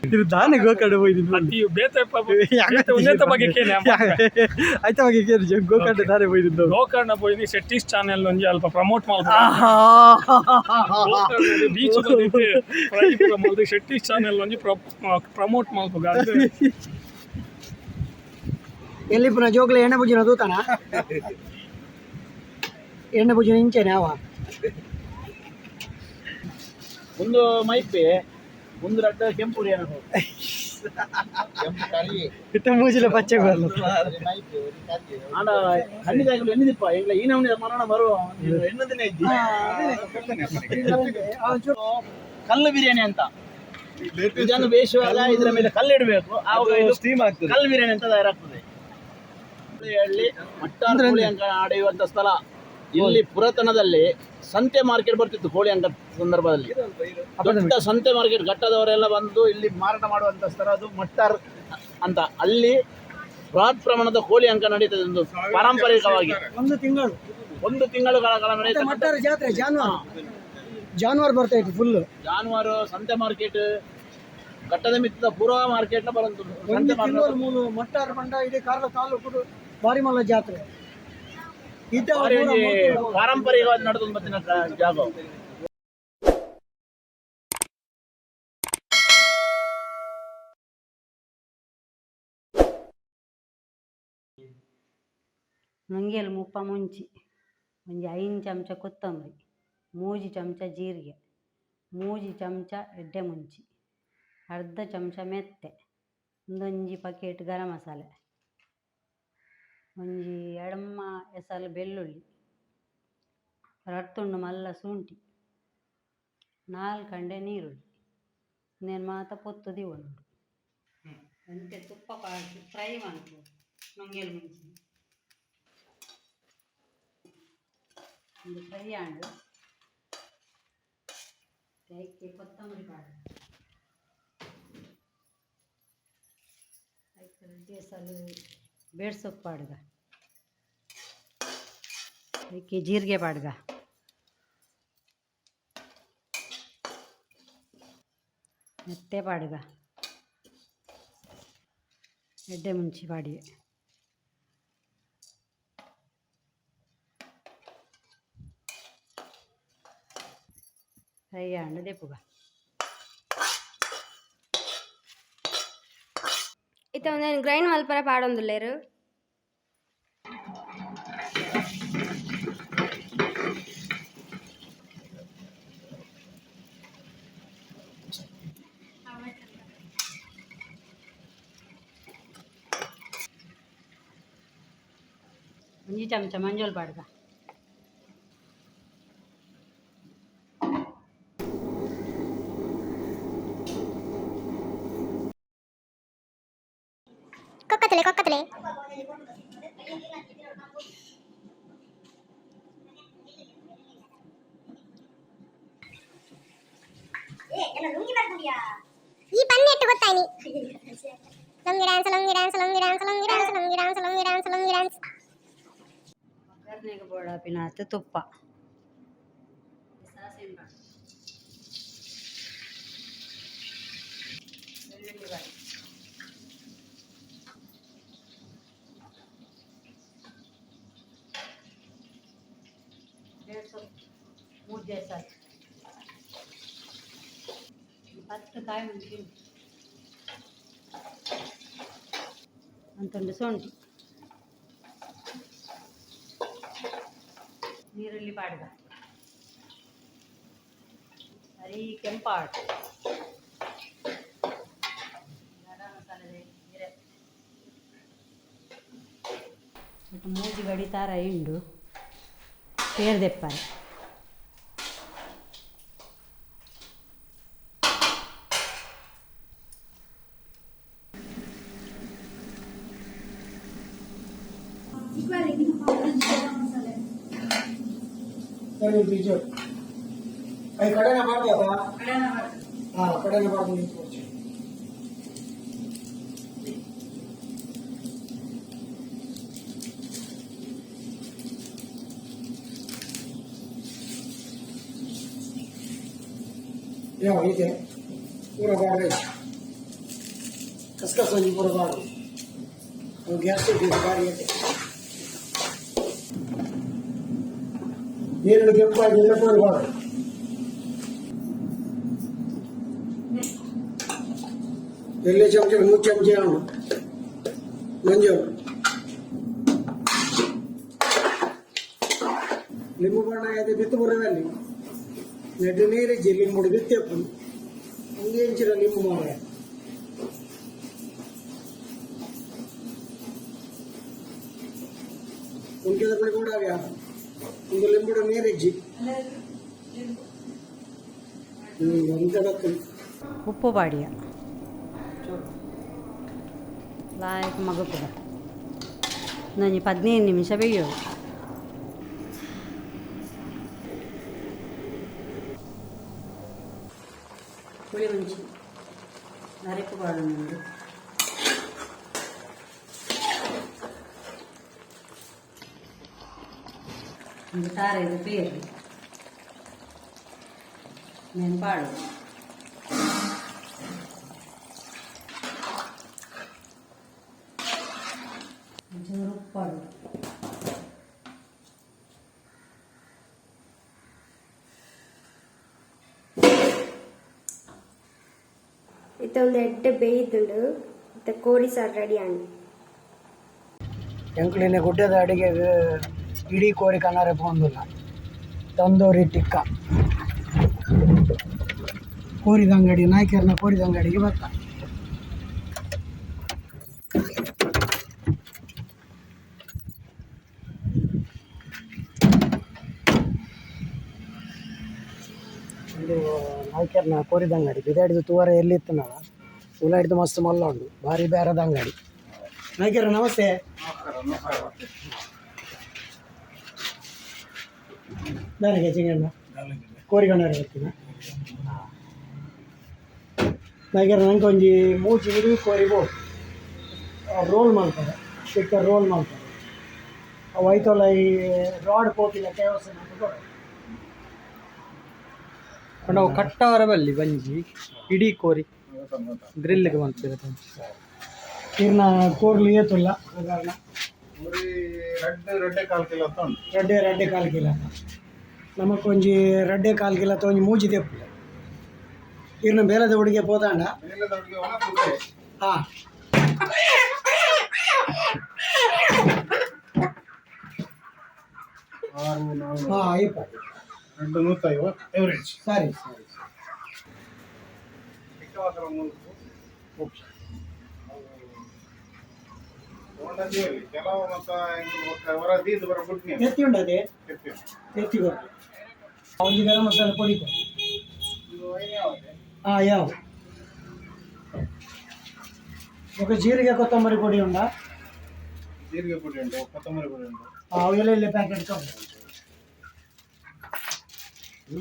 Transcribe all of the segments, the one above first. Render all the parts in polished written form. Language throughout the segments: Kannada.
ಇದು ದಾನೆ ಗೋಕರ್ಣ ಹೋಯ್ತು ಆಯ್ತಾ ಬಗ್ಗೆ ಕೇಳಿ ಗೋಕರ್ಣ ದಾನೆ ಹೋಯ್ತು ಗೋಕರ್ಣ ಹೋಯ್ದು ಶೆಟ್ಟಿಸ್ ಚಾನೆಲ್ ಒಂಜಿ ಅಲ್ಪ ಪ್ರಮೋಟ್ ಬೀಚ್ ಬಂದಿತ್ತು ಶೆಟ್ಟಿಸ್ ಚಾನೆಲ್ ಒಂಜಿ ಪ್ರಮೋಟ್ ಮಾಡ್ಬೇಕು ಎಲ್ಲಿ ಪುನಃ ಜೋಗ್ಲ ಎಣ್ಣೆ ಬುಜ್ಜಿನ ದೂತಾನ ಎಣ್ಣೆ ಬುಜ್ಜಿನ ಇಂಚೇನೆ ಅವ ಒಂದು ಮೈಪೆ ಒಂದು ರಡ್ಡ ಕೆಂಪು ಇತ್ತ ಮೂಜಿಲ ಪಚ್ಚೆ ಬರಲ್ಲ ಆಡ ಖಂಡಿತಾಗಲು ಎನ್ನಿದಿಪ್ಪ ಈಗ ಈ ನಮ್ನಿ ಮರಣ ಬರುವ ಎನ್ನದನ್ನೇ ಇದ್ದಿ ಕಲ್ಲು ಬಿರಿಯಾನಿ ಅಂತ ಇದನ್ನು ಬೇಯಿಸುವಾಗ ಇದರ ಮೇಲೆ ಕಲ್ಲು ಇಡಬೇಕು ಆವಾಗ ಸ್ಟೀಮ್ ಆಗ್ತದೆ ಕಲ್ಲು ಬಿರಿಯಾನಿ ಅಂತ ತಯಾರಾಗ್ತದೆ ಹಳ್ಳಿ ಮಟ್ಟಾರ್ ಕೋಳಿ ಅಂಕ ಆಡೆಯುವಂತ ಸ್ಥಳ ಇಲ್ಲಿ ಪುರಾತನದಲ್ಲಿ ಸಂತೆ ಮಾರ್ಕೆಟ್ ಬರ್ತಿತ್ತು ಕೋಳಿ ಅಂಕ ಸಂದರ್ಭದಲ್ಲಿ ದೊಡ್ಡ ಸಂತೆ ಮಾರ್ಕೆಟ್ ಘಟ್ಟದವರೆಲ್ಲ ಬಂದು ಇಲ್ಲಿ ಮಾರಾಟ ಮಾಡುವಂತ ಸ್ಥಳ ಅದು ಮಟ್ಟಾರ್ ಅಂತ ಅಲ್ಲಿ ಬೃಹತ್ ಪ್ರಮಾಣದ ಕೋಳಿ ಅಂಕ ನಡೀತದೆ ಒಂದು ಪಾರಂಪರಿಕವಾಗಿ ಒಂದು ತಿಂಗಳುಗಳ ಕಾಲ ನಡೆಯುತ್ತೆ ಮಟ್ಟಾರ ಜಾತ್ರೆ ಜಾನುವಾರು ಬರ್ತಾ ಇತ್ತು ಫುಲ್ ಜಾನುವಾರು ಸಂತೆ ಮಾರ್ಕೆಟ್ ಘಟ್ಟದ ಮಿತ್ತದ ಪೂರ್ವ ಮಾರ್ಕೆಟ್ ಬರಂತು ಸಂತೆ ಮಟ್ಟಾರ ಬಂಡ ಇಡೀ ಕಾರ್ಲ ತಾಲೂಕು ಬಾರಿ ಮಲ್ಲ ಜಾತ್ರೆ ಪಾರಂಪರಿಕವಾಗಿ ನಡೆದು ಬತ್ತಿನ ಜಾಗ ನಂಗೆಲ್ ಮುಪ್ಪ ಮುಂಚಿ ಒಂಜಿ 5 ಚಮಚ ಕೊತ್ತಂಬರಿ 3 ಚಮಚ ಜೀರಿಗೆ 3 ಚಮಚ ಎಡ್ಡೆ ಮುಂಚಿ ಅರ್ಧ ಚಮಚ ಮೆತ್ತೆ ಒಂದೊಂಜಿ ಪಕೆಟ್ ಗರಂ ಮಸಾಲೆ ಒಂಜಿ ಎಡಮ್ಮ ಎಸಲು ಬೆಳ್ಳುಳ್ಳಿ ರಟ್ಟುಂಡು ಮಲ್ಲ ಶುಂಠಿ 4 ಕಂಡೆ ನೀರುಳ್ಳಿ నేను ಮಾತ ಪೊತ್ತು ದಿವೊಂಡು ಅಂತೆ ತುಪ್ಪ ಪಾಕಿ ಫ್ರೈ ಮಾಡ್ಕೊ ನಂಗೆಲ್ ಮುಂಚಿ ಒಂದು ಫ್ರೈ ಆಂಡು ಅದಕ್ಕೆ ಕೊತ್ತಂಬರಿ ಪಾಡು ಅದಕ್ಕೆ ಎಸಲು ಬೇಡ ಸೊಪ್ಪು ಪಾಡ್ಗ ಅದಕ್ಕೆ ಜೀರಿಗೆ ಪಾಡ್ಗ ಮೆತ್ತೆ ಪಾಡ್ಗ ಎಡ್ಡೆ ಮುಂಚಿ ಪಾಡಿ ಫ್ರೈ ಆಂಡು ದೆಪ್ಪುಗ ಇತ್ತ ಒಂದು ಗ್ರೈಂಡ್ ಮಲ್ಪರ ಪಾಡೊಂದುಲ್ಲೇರು ಒಂಜಿ ಚಮಚ ಮಂಜೋಲ್ ಪಾಡ್ಗ ಕೊಕ್ಕತಲೆ ಈ ಪನ್ನೆಟ್ಟು ಗೊತ್ತಾಯ್ನಿ ಲಂಗಿ ಡ್ಯಾನ್ಸ್ ಕರ್ನೆಗೆ ಬೋಡ ಪಿನಾತ್ ತುಪ್ಪ ಬೆಳ್ಳುಳ್ಳಿ ಬಾಯಿ ಮೂಜೆ ಸಾಕು 10 ಕಾಯಿ ಮುಂಚಿ ಅಂತೊಂದು ಶುಂಠಿ ನೀರುಳ್ಳಿ ಪಾಡ್ಗ ಸರಿ ಕೆಂಪಾಡು ಗರಂ ಮಸಾಲೆ ಜೀರೆ ಬಟ್ ಮೂಜಿ ಗಡಿ ತಾರ ಹಿಂಡು ಸೇರ್ದೆಪ್ಪಾರೆ बीजो कड़े ना बात हाँ कड़े ना बात ಯಾವ ಇದೆ ಪೂರ ಬಾಡ ಕಸ್ಕಸ್ ಒಂಜಿ ಪೂರ ಬಾಡು ಅದು ಗ್ಯಾಸ್ ಬಾರಿ ಐತೆ ನೀರು ಕೆಂಪಾಗಿ ಎಲ್ಲ ಪೂರ ಬಾಡು ಎಲ್ಲೇ ಚಮಚ 3 ಚಮಚ ಅವನು ಮಂಜು ಲಿಂಬು ಬಣ್ಣ ಆಗಿದೆ ಬಿತ್ತು ಬರೋದಲ್ಲಿ ನೆಡ್ಡು ನೀರಿಜ್ಜಿ ಲಿಂಬುಡು ಬಿತ್ತೇಪು ಹಂಗೆ ಇಂಚಿರ ಲಿಂಬು ಮಾರ ಉಂಟಿದ ಪಡಿ ಕೂಡ ಅವ್ಯಾ ಒಂದು ಲಿಂಬುಡು ನೀರಿಜ್ಜಿ ಉಪ್ಪು ಬಾಡಿಯ ಲಾಯಕ್ ಮಗಪುರ ನನಗೆ 15 ನಿಮಿಷ ಬೇಯೋದು పులి ఉంచి నరేపువాడు నుండి సార్ ఇది పేరు నేను పాడు పాడు ಒಂದು ಎಡ್ಡೆ ಬೇಯ್ದುಂಡು ಮತ್ತೆ ಕೋಳಿ ಸಾರು ರೆಡಿ ಆಂಡ್ ಎಂಕ್ಲಿನ ಗುಡ್ಡದ ಅಡಿಗೆಗೆ ಇಡೀ ಕೋರಿ ಕನ್ನಡ ಪೋಂದಿಲ್ಲ ತಂದೂರಿ ಟಿಕ್ಕ ಕೋರಿದ ಅಂಗಡಿ ನಾಯ್ಕರ್ನ ಕೋರಿದ ಅಂಗಡಿಗೆ ಬರ್ತಾ ಒಂದು ನಾಯ್ಕರ್ನ ಕೋರಿದ ಅಂಗಡಿ ಬಿದಾಡಿದ ತೂವರ ಎಲ್ಲಿತ್ತು ನಾಳ ಉಲಾಡಿದು ಮಸ್ತ್ ಮಲ್ಲ ಉಂಡು ಭಾರಿ ಬೇರದ ಅಂಗಡಿ ನಾಯ್ಕರ ನಮಸ್ತೆ ನನಗೆ ಚಿಂಗಣ್ಣ ಕೋರಿಗಣ್ಣರ ಬರ್ತೀನ ನಾಯ್ಕರ ನಂಗೆ ಒಂಜಿ ಮೂಚಿ ಹಿಡಿದು ಕೋರಿ ಬೋಟ್ ರೋಲ್ ಮಾಡ್ತಾರೆ ಚಿಕ್ಕ ರೋಲ್ ಮಾಡ್ತಾರೆ ಅವು ಐತಲ್ಲ ಈ ರಾಡ್ ಕೋಟಿನ ಕೇವಸ ನಾವು ಕಟ್ಟವರ ಬಲ್ಲಿ ಬಂಜಿ ಇಡೀ ಕೋರಿ ಗ್ರಿಲ್ಗೆ ಮಾಡ್ತಿರುತ್ತೆ ಇರ್ನ ಕೋರ್ಲಿ ಏತುಲ್ಲ ಕಾರಣ ರಡ್ಡೆ ಕಾಲು ಕಿಲೋ ನಮಕೊಂಜಿ ರಡ್ಡೆ ಕಾಲು ಕಿಲೋ ಒಂಜಿ ಮೂಜಿ ತೆಪ್ಪು ಇರ್ನ ಬೇಲದ ಹುಡುಗೆ ಪೋತಾಂಡ ಹಾಂ ಹಾಂ ಅಯ್ಯಪ್ಪ 250 ಎವರೇಜ್ ಸರಿ ಎತ್ತಿ ಉಂಟದೆ ಎತ್ತಿ ಬರ್ರಿ ಒಂದು ಗರಂ ಮಸಾಲೆ ಪುಡಿ ಹಾಂ ಯಾವ ఒక ಜೀರಿಗೆ ಕೊತ್ತಂಬರಿ ಪುಡಿ ಉಂಟಾ ಜೀರಿಗೆ ಪುಡಿ ಉಂಟು ಕೊತ್ತಂಬರಿ ಪುಡಿ ಉಂಟು ಅವೆಲ್ಲ ಪ್ಯಾಕೆಟ್ ತಗೊಂಡು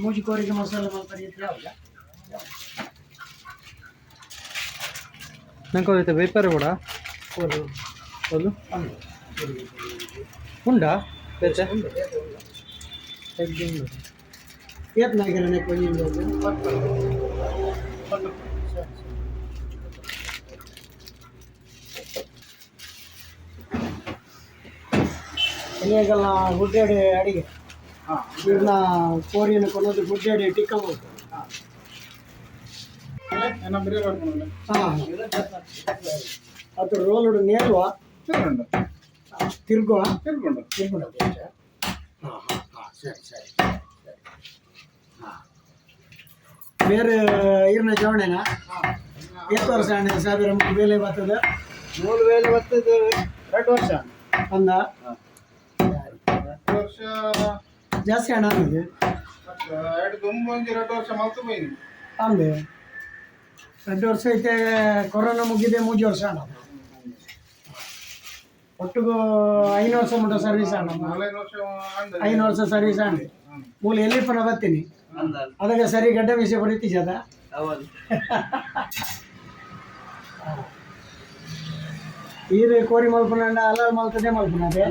ಮೂಜಿ ಕೋರಿಗೆ ಮಸಾಲೆ ಮಾಡ್ತಾರೆ ಯಾವಾಗ ನಂಗೆ ವೇಪರ್ ಕೂಡ ಅದು ಉಂಡಾ ಬೇಚ ಏತ್ ನಾಗಿರನೆ ಕೊಂಜಿಂದ ಎಲೆಗೆಲ್ಲ ಗುಡ್ಡಾಡಿ ಅಡಿಗೆ ಇವ್ರನ್ನ ಕೋರಿಯನ್ನು ಕೊನ್ನೋದು ಗುಡ್ಡಾಡಿ ಟಿಕ್ಕ ಮಾಡ್ತಾರೆ ಹಾಂ ಅದು ರೋಲ್ ನೇಲ್ವಾ ತಿರ್ಗುವ ತಿರ್ಗೊಂಡು ಹಾಂ ಹಾಂ ಹಾಂ ಸರಿ ಸರಿ ಹಾಂ ಬೇರೆ ಈರ್ನ ಜವಣೆನಾ ಎಷ್ಟು ವರ್ಷ ಹಣ್ಣು ಸಾವಿರ ಬೇಲೆ ಬರ್ತದೆ 3 ವೇಳೆ ಬರ್ತದೆ 2 ವರ್ಷ ಅಂದ 2 ವರ್ಷ ಜಾಸ್ತಿ ಹಣ ಅನ್ನೋದು 2 ವರ್ಷ ಮಾತ್ರ ಬೈನಿ ಅಂದೆ 2 ವರ್ಷ ಐತೆ ಕೊರೋನಾ ಮುಗಿದೆ 3 ವರ್ಷ ಹಣ ಒಟ್ಟಿಗೂ 5 ವರ್ಷ ಮುಟ್ಟ ಸರ್ವಿಸ್ ಹಣ 5 ವರ್ಷ ಸರ್ವಿಸ್ ಹಣ ಮೂಲ ಎಲ್ಲಿ ಪುನಃ ಬರ್ತೀನಿ ಅದಕ್ಕೆ ಸರಿ ಗಡ್ಡೆ ವಿಷಯ ಬರೀತಿಜದ ಈರು ಕೋರಿ ಮಲ್ಪನ ಅಲಾಲ್ ಮಲ್ತದೆ ಮಲ್ಪನದೆ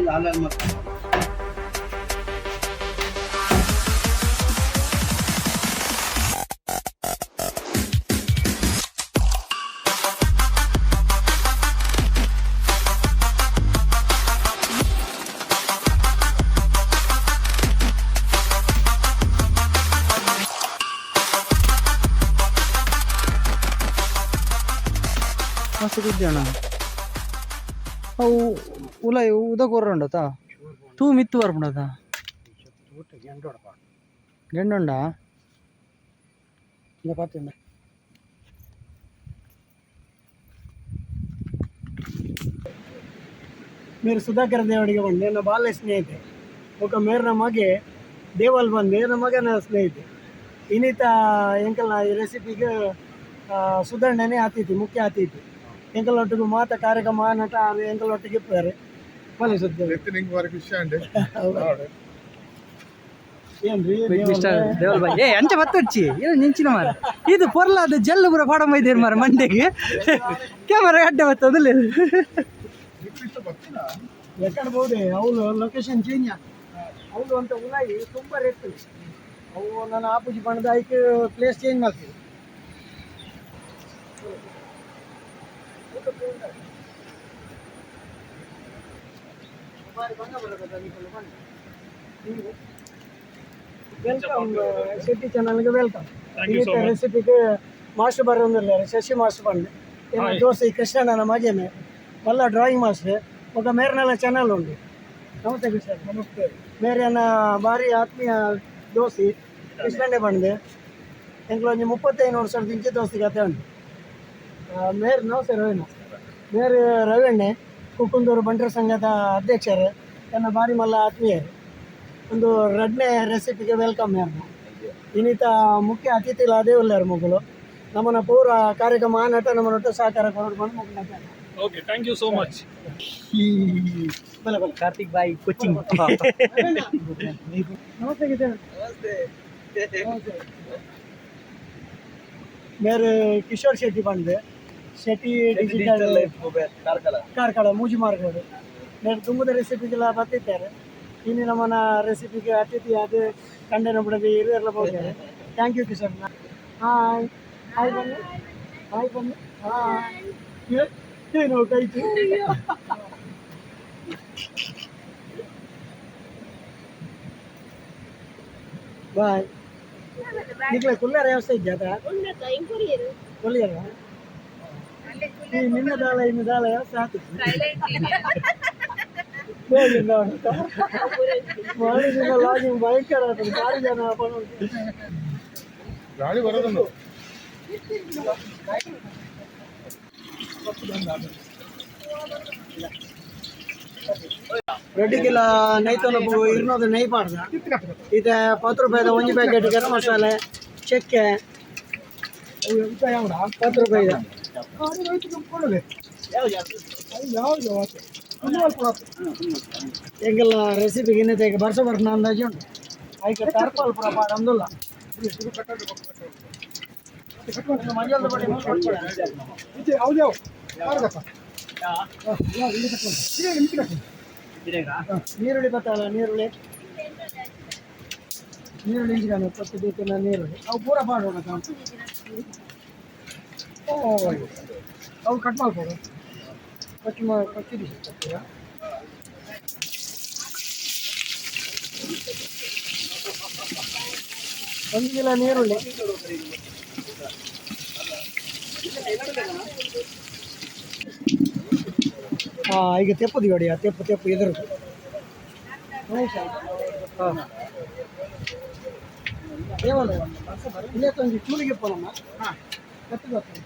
ಮಸ್ತ್ ಕುದ್ಯೋಣ ಅವು ಉಲ ಉದಕ್ ಬರೋಂಡತಾ ತೂ ಮಿತ್ತು ಬರ್ಬಿಡದ ಗೆಂಡೊಂಡ మీరు సుధాకర్ దేవుడిಗೆ ಬಂದು ನನ್ನ ಬಾಲ್ಯ ಸ್ನೇಹಿತೆ ఒక ಮೇರ್ನ ಮಗೆ ದೇವಲ್ ಬಂದು ನಮ್ಮ ಮಗನ ಸ್ನೇಹಿತೆ ಇನ್ನಿತ ಎಂಕಲ್ನ ಈ ರೆಸಿಪಿಗೆ ಸುಧಾರಣೆನೇ ಅತಿಥಿ ಮುಖ್ಯ ಅತಿಥಿ ಎಂಕಲೊಟ್ಟಿಗೆ ಮಾತ ಕಾರ್ಯಕ್ರಮ ನಟ ಎಂಕಲೊಟ್ಟಿಗೆ ಇರ್ತಾರೆ ಮನೆ ಸುದ್ದಿ ಏನ್ರಿ ದೇವಲ್ ಬಾಯ್ ಏ ಅಂಚ ಬತ್ತಡ್ಚಿ ಏನು ನಿಂಚಿನ ಮಾರ ಇದು ಪೊರ್ಲಾದ ಜಲ್ಲು ಪೂರ ಪಾಡ ಮೈದೇರು ಮಾರ ಮಂಡೆಗೆ ಕ್ಯಾಮರಾ ಅಡ್ಡ ಬತ್ತದು ಎక్కడ ಬೋದೆ ಅವಳು ಲೊಕೇಶನ್ ಚೇಂಜ್ ಅವಳು ಅಂತ ಉಲಾಯಿ ತುಂಬ ರೇಟ್ ಅವು ನನ್ನ ಆಪೂಜಿ ಬಣ್ಣದ ಆಯ್ಕೆ ಪ್ಲೇಸ್ ಚೇಂಜ್ ಮಾಡ್ತೀವಿ ವೆಲ್ಕಮ್ ಶೆಟ್ಟಿ ಚಾನಲ್ಗೆ ವೆಲ್ಕಮ್ ರೆಸಿಪಿಗೆ ಮಾಸ್ಟರ್ ಬರೋದಿಲ್ಲ ಶಶಿ ಮಾಸ್ಟರ್ ಬಂದು దోశ కృష్ణ మజమే మళ్ళీ డ్రాయింగ్ మాస్టర్ ఒక మేరనల ఛానల్ ఉంది నమస్తే కృష్ణ నమస్తే మేరన్న భారీ ఆత్మీయ దోశి కృష్ణనే ಬಂದೆ ಎಂಕ್ಲು ಒಂದು 35 ವರ್ಷದಿಂದ ದೋಸ್ತಿ ಕತೆ ಉಂಟು ಮೇರ್ ನಮಸ್ತೆ ರವೀಣ ಮೇರ್ ರವೀಣ್ಣೆ ಕುಕ್ಕುಂದೂರು ಬಂಟರ ಸಂಘದ ಅಧ್ಯಕ್ಷರು ನನ್ನ ಭಾರಿ ಮಲ್ಲ ಆತ್ಮೀಯರು ಒಂದು ರಡ್ನೇ ರೆಸಿಪಿಗೆ ವೆಲ್ಕಮ್ ಯಾರು ಇನ್ನಿತ ಮುಖ್ಯ ಅತಿಥಿಗಳು ಅದೇ ಉಳ್ಳಾರು ಮಗಳು ನಮ್ಮನ್ನ ಪೂರ ಕಾರ್ಯಕ್ರಮ ನಟ ನಮ್ಮನೊಟ್ಟು ಸಹಕಾರ ಕೊಡೋದು ಬಂದು ಮುಗಿದ okay thank you so much ಬಲೆ ಬಲೆ ಕಾರ್ತಿಕ್ ಬಾಯ್ ಕೋಚಿಂಗ್ ನಮಸ್ತೆ ಕಿಶನ್ मेरे किशोर शेट्टी बंदे शेट्टी डिजिटल ಕಾರ್ಕಳ ಮೂಜಿ ಮಾರ್ಗೋದು నేను ದುಂಬದ ರೆಸಿಪಿಗೆಲ್ಲ ಬರ್ತಿದ್ದಾರೆ ಇನ್ನು ನಮ್ಮನ್ನ ರೆಸಿಪಿಗೆ ಅತಿಥಿ ಅದು ಕಂಡನ ಬಿಡದೆ ಇರೆಲ್ಲ ಹೋಗ್ತಾರೆ thank you Kishore hi hi ಬನ್ನಿ ಹಾಯ್ ಬನ್ನಿ ಹಾಯ್ ಏನು ಕೈತು ಬಾಯ್ ನಿಕ್ಲೆ ಕುಲ್ಲರ ವ್ಯವಸ್ಥೆ ಇದ್ಯಾ ಕೊಲ್ಲಿಯರ ನಿನ್ನ ದಾಳ ಇನ್ನು ದಾಳ ವ್ಯವಸ್ಥೆ ಆಗ್ತದೆ ಮಾಡಿದ ಲಾಗಿಂಗ್ ಭಯಂಕರ ಆಗ್ತದೆ ಭಾರಿ ಜನ ಗಾಳಿ ಬರೋದನ್ನು ರೊಟ್ಟಿಗೆಲ್ಲ ನೈತೊಲಪು ಇರ್ನೋದು ನೈ ಪಾಡ್ದ ಇದು 10 ರೂಪಾಯಿದ ಒಂಜಿ ಪ್ಯಾಕೆಟ್ ಗರಂ ಮಸಾಲೆ ಚಕ್ಕೆ 10 ರೂಪಾಯಿದ ಎಂಗೆಲ್ಲ ರೆಸಿಪಿಗೆ ಇನ್ನತೆ ಈಗ ಬರ್ಸ ಬರ್ನ ಅಂದಾಜು ಉಂಟು ಆಯ್ಕೆ ತರ್ಪಾಲ್ ಪುರ ಪಾಡ ಅಂದುಲ್ಲ ಮಂಜಲ್ದ ಬಡಿ ನೀರುಳ್ಳಿ ಬತ್ತಲ್ಲ ನೀರುಳ್ಳಿ ಇಂಚಿನ 20 ದೀಪಿನ ನೀರುಳ್ಳಿ ಅವು ಪೂರ ಮಾಡೋಣ ಅವು ಕಟ್ ಮಾಡ್ಬೋದು ಕಟ್ಟಿ ಬಿಸಿ 1 ಕಿಲೋ ನೀರುಳ್ಳಿ ಈಗ ತೆಪ್ಪದು ನೋಡಿ ತೆಪ್ಪು ಎದುರು ಇಲ್ಲೇ ತಂದು ಚೂರಿಗೆ ಪೋನಮ್ಮ ಕತ್ತು ಬರ್ತದೆ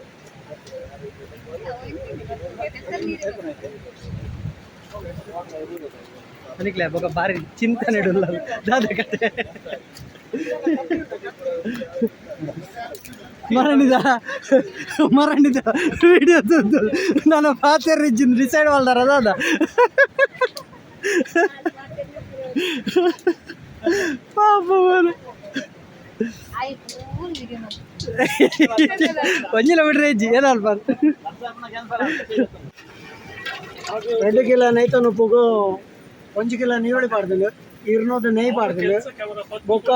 ಅನಿಕ್ಲೆ ಬೊಕ ಬಾರಿ ಚಿಂತನೆ ಇಡಲ್ಲ ದಾದ ಕತೆ ಮರಣಿದ ವಿಡಿಯೋ ನಾನು ಪಾತ್ರ ಡಿಸೈಡ್ ಮಾಡ್ದಾರ ದಾದ ಪಾಪ ಒಂಜಿಲ ಬಿಡ್ರಿ ಅಜ್ಜಿ ಏನಲ್ಪ 2 ಕಿಲೋ ನೈತನು ಪುಗು 1 ಕಿಲೋ ನೀರುಳ್ಳಿ ಪಾಡ್ದಿಲ್ಲ 200 ನೆಯ್ ಪಾಡ್ದಿಲ್ಲ ಬೊಕ್ಕ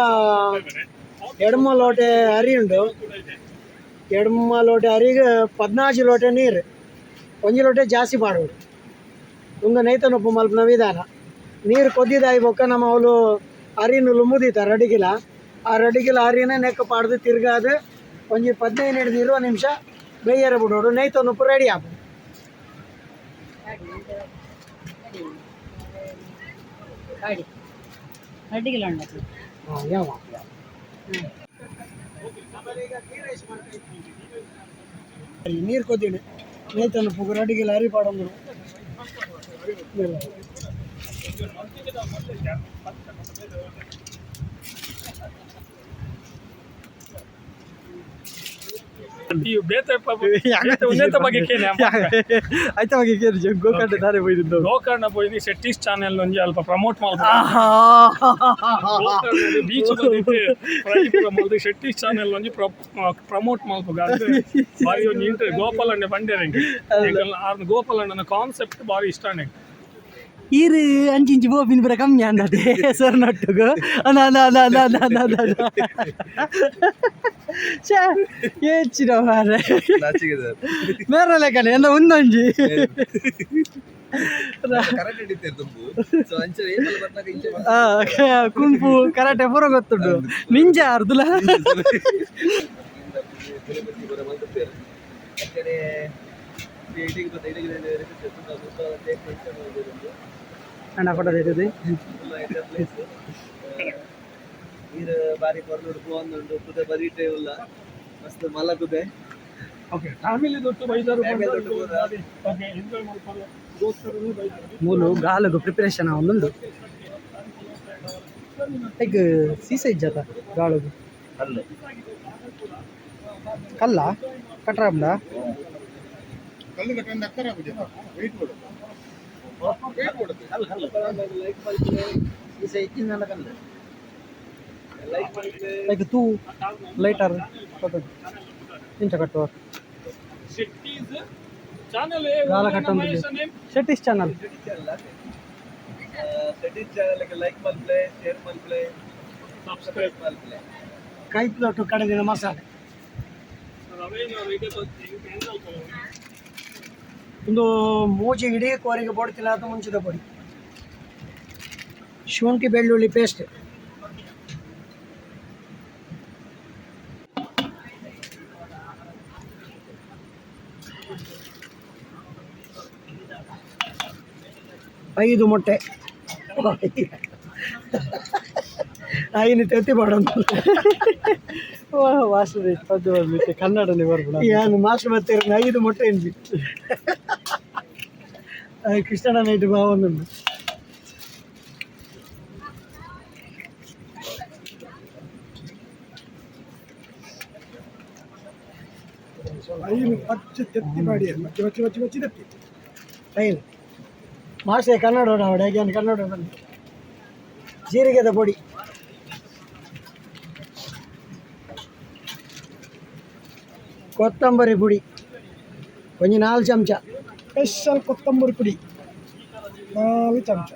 2 ಲೋಟೆ ಅರಿ ಉಂಡು 2 ಲೋಟೆ ಅರಿಗೆ 14 ಲೋಟೆ ನೀರು 1 ಲೋಟೆ ಜಾಸ್ತಿ ಪಾಡೋದು ಒಂದು ನೈತನು ಉಪ್ಪು ಮಲ್ಪನ ವಿಧಾನ ನೀರು ಕೊದ್ದಿದಾಯಿ ಬೊಕ್ಕ ನಮ್ಮ ಅವಳು ಅರಿನು ಲುಂಬುದಿತ್ತ 2 ಕಿಲೋ ಆ 2 ಕಿಲೋ ಅರಿನೇ ನೆಕ್ಕ ಪಾಡ್ದು ತಿರ್ಗಾದು ಒಂಜಿ 15-20 ನಿಮಿಷ ಬೇಯರ ಬಿಡೋಡು ನೈತನು ಉಪ್ಪು ರೆಡಿ ಆಗ್ಬೋದು ಕಾಡಿ 2 ಕಿಲೋ ಉಂಟು. ನೀರು ಕೊದ್ದಿನಿ ನೇತನ್ನು ಪುಗು 2 ಕಿಲೋ ಅರಿ ಪಾಡಂದ್ರು ನೀವು ಬೇತೆ ಉನ್ನತ ಬಗ್ಗೆ ಕೇನೆ ಆಯ್ತ ಬಗ್ಗೆ ಕೇಳಿ ಗೋಕರ್ಣ ದಾರೆ ಹೋಯ್ದಿದ್ದು ಗೋಕರ್ಣ ಹೋಗಿ ಶೆಟ್ಟಿಸ್ ಚಾನೆಲ್ ಒಂಜಿ ಅಲ್ಪ ಪ್ರಮೋಟ್ ಮಾಡ್ತಾರೆ ಬೀಚ್ ಬಂದಿತ್ತು ಪ್ರೈಪುರ ಮಲ್ದು ಶೆಟ್ಟಿಸ್ ಚಾನೆಲ್ ಒಂಜಿ ಪ್ರಮೋಟ್ ಮಾಡ್ಬೇಕು ಅದು ಬಾರಿ ಒಂದು ಇಂಟರ್ ಗೋಪಾಲಣ್ಣ ಬಂಡೆ ಗೋಪಾಲಣ್ಣನ ಕಾನ್ಸೆಪ್ಟ್ ಬಾರಿ ಇಷ್ಟ ನಂಗೆ ಈರು ಅಂಚಿಂಚು ಬೋಪಿನ ಬರ ಕಮ್ಮಿ ಅಂದದೆ ಹೆಸರು ನೊಟ್ಟುಗು ಹೆಚ್ಚಿನ ಮಾರೆ ಬೇರೆ ಲೆಕ್ಕನೆ ಎಂದ ಒಂದೊಂಜಿ ಕುಂಪು ಕರಾಟೆ ಪೂರ ಗೊತ್ತುಂಡು ನಿಂಜ ಅರ್ದುಲ ಅಣ್ಣ ಫೋಟೋ ತೆಗೆದು ನೀರು ಬಾರಿ ಕೊರ್ಲುಡು ಪೋಂದುಂಡು ಕುದೆ ಬರೀಟೆ ಇಲ್ಲ ಮಸ್ತ್ ಮಲಗುದೆ ಓಕೆ ಫ್ಯಾಮಿಲಿ ದೊಟ್ಟು ಬೈದಾರು ಮೂಲು ಗಾಲಗು ಪ್ರಿಪರೇಷನ್ ಒಂದೊಂದು ಈಗ ಸೀಸೆ ಇಜ್ಜತ ಗಾಳಗು ಕಲ್ಲ ಕಟ್ರಾಬ್ಲ ಕಲ್ಲು ಕಟ್ಟಂದು ಅಕ್ಕರ ವೆಯ್ಟ್ ಕೊಡು ಲೈಕ್ ತೂ ಲೈಟರ್ ಇಂಚ ಕಟ್ಟುವ ಶೆಟ್ಟಿಸ್ ಚಾನೆಲ್ ಗಾಲ ಕಟ್ಟೊಂದು ಶೆಟ್ಟಿಸ್ ಚಾನಲ್ ಶೆಟ್ಟಿಸ್ ಚಾನೆಲ್ಗೆ ಲೈಕ್ ಮಲ್ಪ್ಲೆ ಶೇರ್ ಮಲ್ಪ್ಲೆ ಸಬ್ಸ್ಕ್ರೈಬ್ ಮಲ್ಪ್ಲೆ ಕೈಪ್ಲೊಟ್ಟು ಕಡದಿನ ಮಸಾಲೆ ಒಂದು ಮೂಜಿ ಇಡೀ ಕೋರಿಗೆ ಬೋಡ್ತಿಲ್ಲ ಅದು ಮುಂಚಿದ ಪೊಡಿ ಶುಂಠಿ ಬೆಳ್ಳುಳ್ಳಿ ಪೇಸ್ಟ್ ಐದು ಮೊಟ್ಟೆ ಐನು ತೆತ್ತಿ ಮಾಡೋದು ವಾಸನೆ ಪದ್ದು ಬರ್ಲಿಕ್ಕೆ ಕನ್ನಡನೇ ಬರ್ಬಿಡ ಏನು ಮಾಸ್ಟರ್ ಮತ್ತೆ 5 ಮೊಟ್ಟೆ ಎಂಜಿ ಕೃಷ್ಣನ ನೈಟ್ ಭಾವನನ್ನು ಐನು ಪಚ್ಚ ತೆತ್ತಿ ಮಾಡಿ ಮಚ್ಚಿ ಮಚ್ಚಿ ಮಚ್ಚಿ ಮಚ್ಚಿ ತೆತ್ತಿ ಐನು ಮಾಸ್ಟರ್ ಕನ್ನಡ ಅವಡೆ ಕನ್ನಡ ಬಂದು ಜೀರಿಗೆದ ಪೊಡಿ ಕೊತ್ತಂಬರಿ ಪುಡಿ ಒಂದು 4 ಚಮಚ ಸ್ಪೆಷಲ್ ಕೊತ್ತಂಬರಿ ಪುಡಿ 4 ಚಮಚ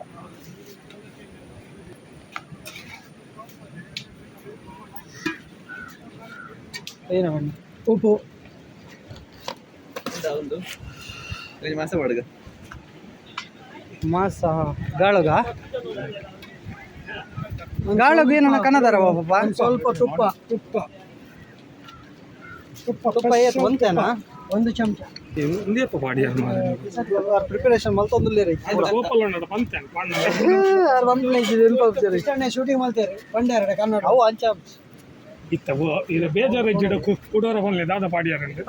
ಏನು ಉಪ್ಪು ಒಂದು ಮಾಸ ಮಾಡುಗ ಮಾಸ ಗಾಳಗ ಗಾಳಗ ಏನನ್ನ ಕನ್ನದಾರ ಪಾಪ ಒಂದು ಸ್ವಲ್ಪ ತುಪ್ಪ ತುಪ್ಪ ತುಪ್ಪ ತುಪ್ಪ ಏತು ಒಂತೇನಾ 1 ಚಮಚ ಇಂದಿಯಪ್ಪ ಬಾಡಿ ಪ್ರಿಪರೇಷನ್ ಮಲ್ತೊಂದುಲ್ಲೇ ರೈ ಗೋಪಾಲಣ್ಣ ಬಂತೇನೆ ಇಷ್ಟನ್ನೇ ಶೂಟಿಂಗ್ ಮಾಡ್ತಾರೆ ಬಂಡೆ ಎರಡು ಕನ್ನಡ ಅವು ಅಂಚ ಇತ್ತವು ಇದು ಬೇಜಾರು ಜಿಡ ಕುಡೋರ ಬಂದ್ಲೆ ದಾದ ಪಾಡಿಯಾರಂತೆ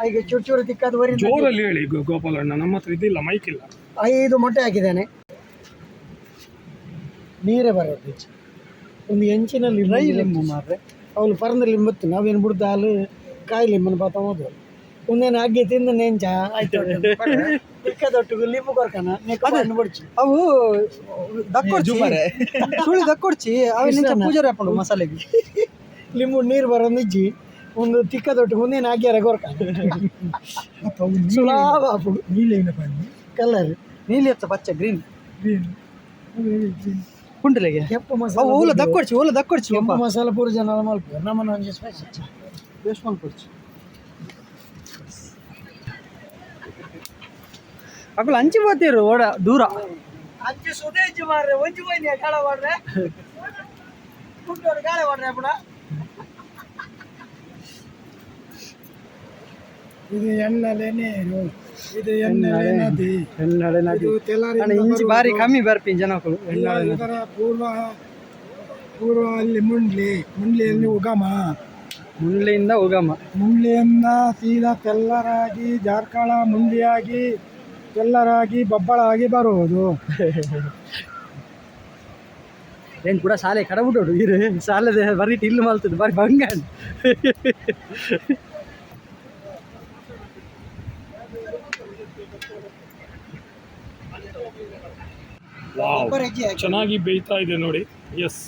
ಈಗ ಚೂರು ಚೂರು ತಿಕ್ಕದು ಬರೀ ಜೋರಲ್ಲಿ ಹೇಳಿ ಗೋಪಾಲಣ್ಣ ನಮ್ಮ ಹತ್ರ ಇದಿಲ್ಲ ಮೈಕ್ ಇಲ್ಲ 5 ಮೊಟ್ಟೆ ಹಾಕಿದ್ದಾನೆ ನೀರೇ ಬರೋದು ಒಂದು ಎಂಚಿನಲ್ಲಿ ರೈ ಲಿಂಬು ಮಾರ್ರೆ ಅವಳು ಪರಂದ ಲಿಂಬತ್ತು ನಾವೇನು ಬಿಡ್ದು ಹಾಲು ಕಾಯಿ ಲಿಂಬನ್ನು ಪಾತ ಹೋದ್ರು ಒಂದೇನು ಅಗ್ಗೆ ತಿಂದು ನೆಂಚ ಆಯ್ತು ತಿಕ್ಕದೊಟ್ಟಿಗೆ ಲಿಂಬು ಕೊರ್ಕನ ನೆಕ್ಕೊಂಡು ಬಿಡ್ಚಿ ಅವು ದಕ್ಕೊಡ್ಚಿ ಸುಳಿ ದಕ್ಕೊಡ್ಚಿ ಅವೆಲ್ಲ ಪೂಜಾರಿ ಹಾಕೊಂಡು ಮಸಾಲೆಗೆ ಲಿಂಬು ನೀರು ಬರೋದು ಇಜ್ಜಿ ಒಂದು ತಿಕ್ಕದೊಟ್ಟಿಗೆ ಒಂದೇನು ಆಗ್ಯಾರ ಕೊರ್ಕ ಸುಲಾಭ ಹಾಪುಡು ನೀಲೇನ ಬನ್ನಿ ಕಲರ್ ನೀಲಿ ಹಚ್ಚ ಪಚ್ಚ ಗ್ರೀನ್ ಕುಂಟಲೆಗೆ ಕೆಂಪು ಮಸಾಲ ಓಲ ದಕ್ಕೊಡ್ಚಿ ಕೆಂಪು ಮಸಾಲ ಪೂರ ಜನ ಮಲ್ಪು ನಮ್ಮನ್ನ ಒಂಜಿ ಸ್ಪೆಷಲ್ ಬೇಸ್ ಮಾಡ್ಕೊಡ್ಚಿ ಅಕ್ಕಳು ಅಂಚಿ ಬರ್ತೀರು ಓಡ ದೂರ ಅಂಚಿ ಸುದೇಜಿ ಮಾರ್ರೆ ಒಂಜಿ ಬೈನಿಯ ಕಾಳ ಮಾಡ್ರೆ ಕುಂಟೋರು ಕಾಳೆ ಮಾಡ್ರೆ ಅಪ್ಪಡ ಇದು ಎಣ್ಣೆಲೇನೆ ಇದು ಎನ್ನಡೆ ನದಿ. ಹೆಣ್ಣಾಳೆ ನದಿ ಇದು ತೆಲಾರಿಂದ ಅಣ್ಣ ಇಂಚಿ ಬಾರಿ ಬರುವುದು. ಕಮ್ಮಿ ಬರ್ಪಿನ್ ಜನಕ್ಕಳು ಇಲ್ಲ, ಹೆಣ್ಣಾಳೆ ನದಿ. ಇದರ ಪೂರ್ವ ಅಲ್ಲಿ ಮುಂಡ್ಲಿಯಲ್ಲಿ ಉಗಮ. ಮುಂಡ್ಲಿಯಿಂದ ಉಗಮ. ಮುಂಡ್ಲಿಯಿಂದ ಸೀದಾ ತೆಲ್ಲರಾಗಿ ಜಾರ್ಕಾಳ ಮುಂಡಿಯಾಗಿ ತೆಲ್ಲರಾಗಿ ಬಬ್ಬಳಾಗಿ ಬರುವುದು. ಏನು ಕೂಡ ಶಾಲೆ ಕಡಬಿಟ್ಟೋಡು ಇರು ಶಾಲೆದ ಬರೀಟ್ ಇಲ್ಲಿ ಮಲ್ತದ್ದು ಬಾರಿ ಬಂಗ. ಚೆನ್ನಾಗಿ ಬೇಯ್ತಾ ಇದೆ ನೋಡಿ. ಎಸ್,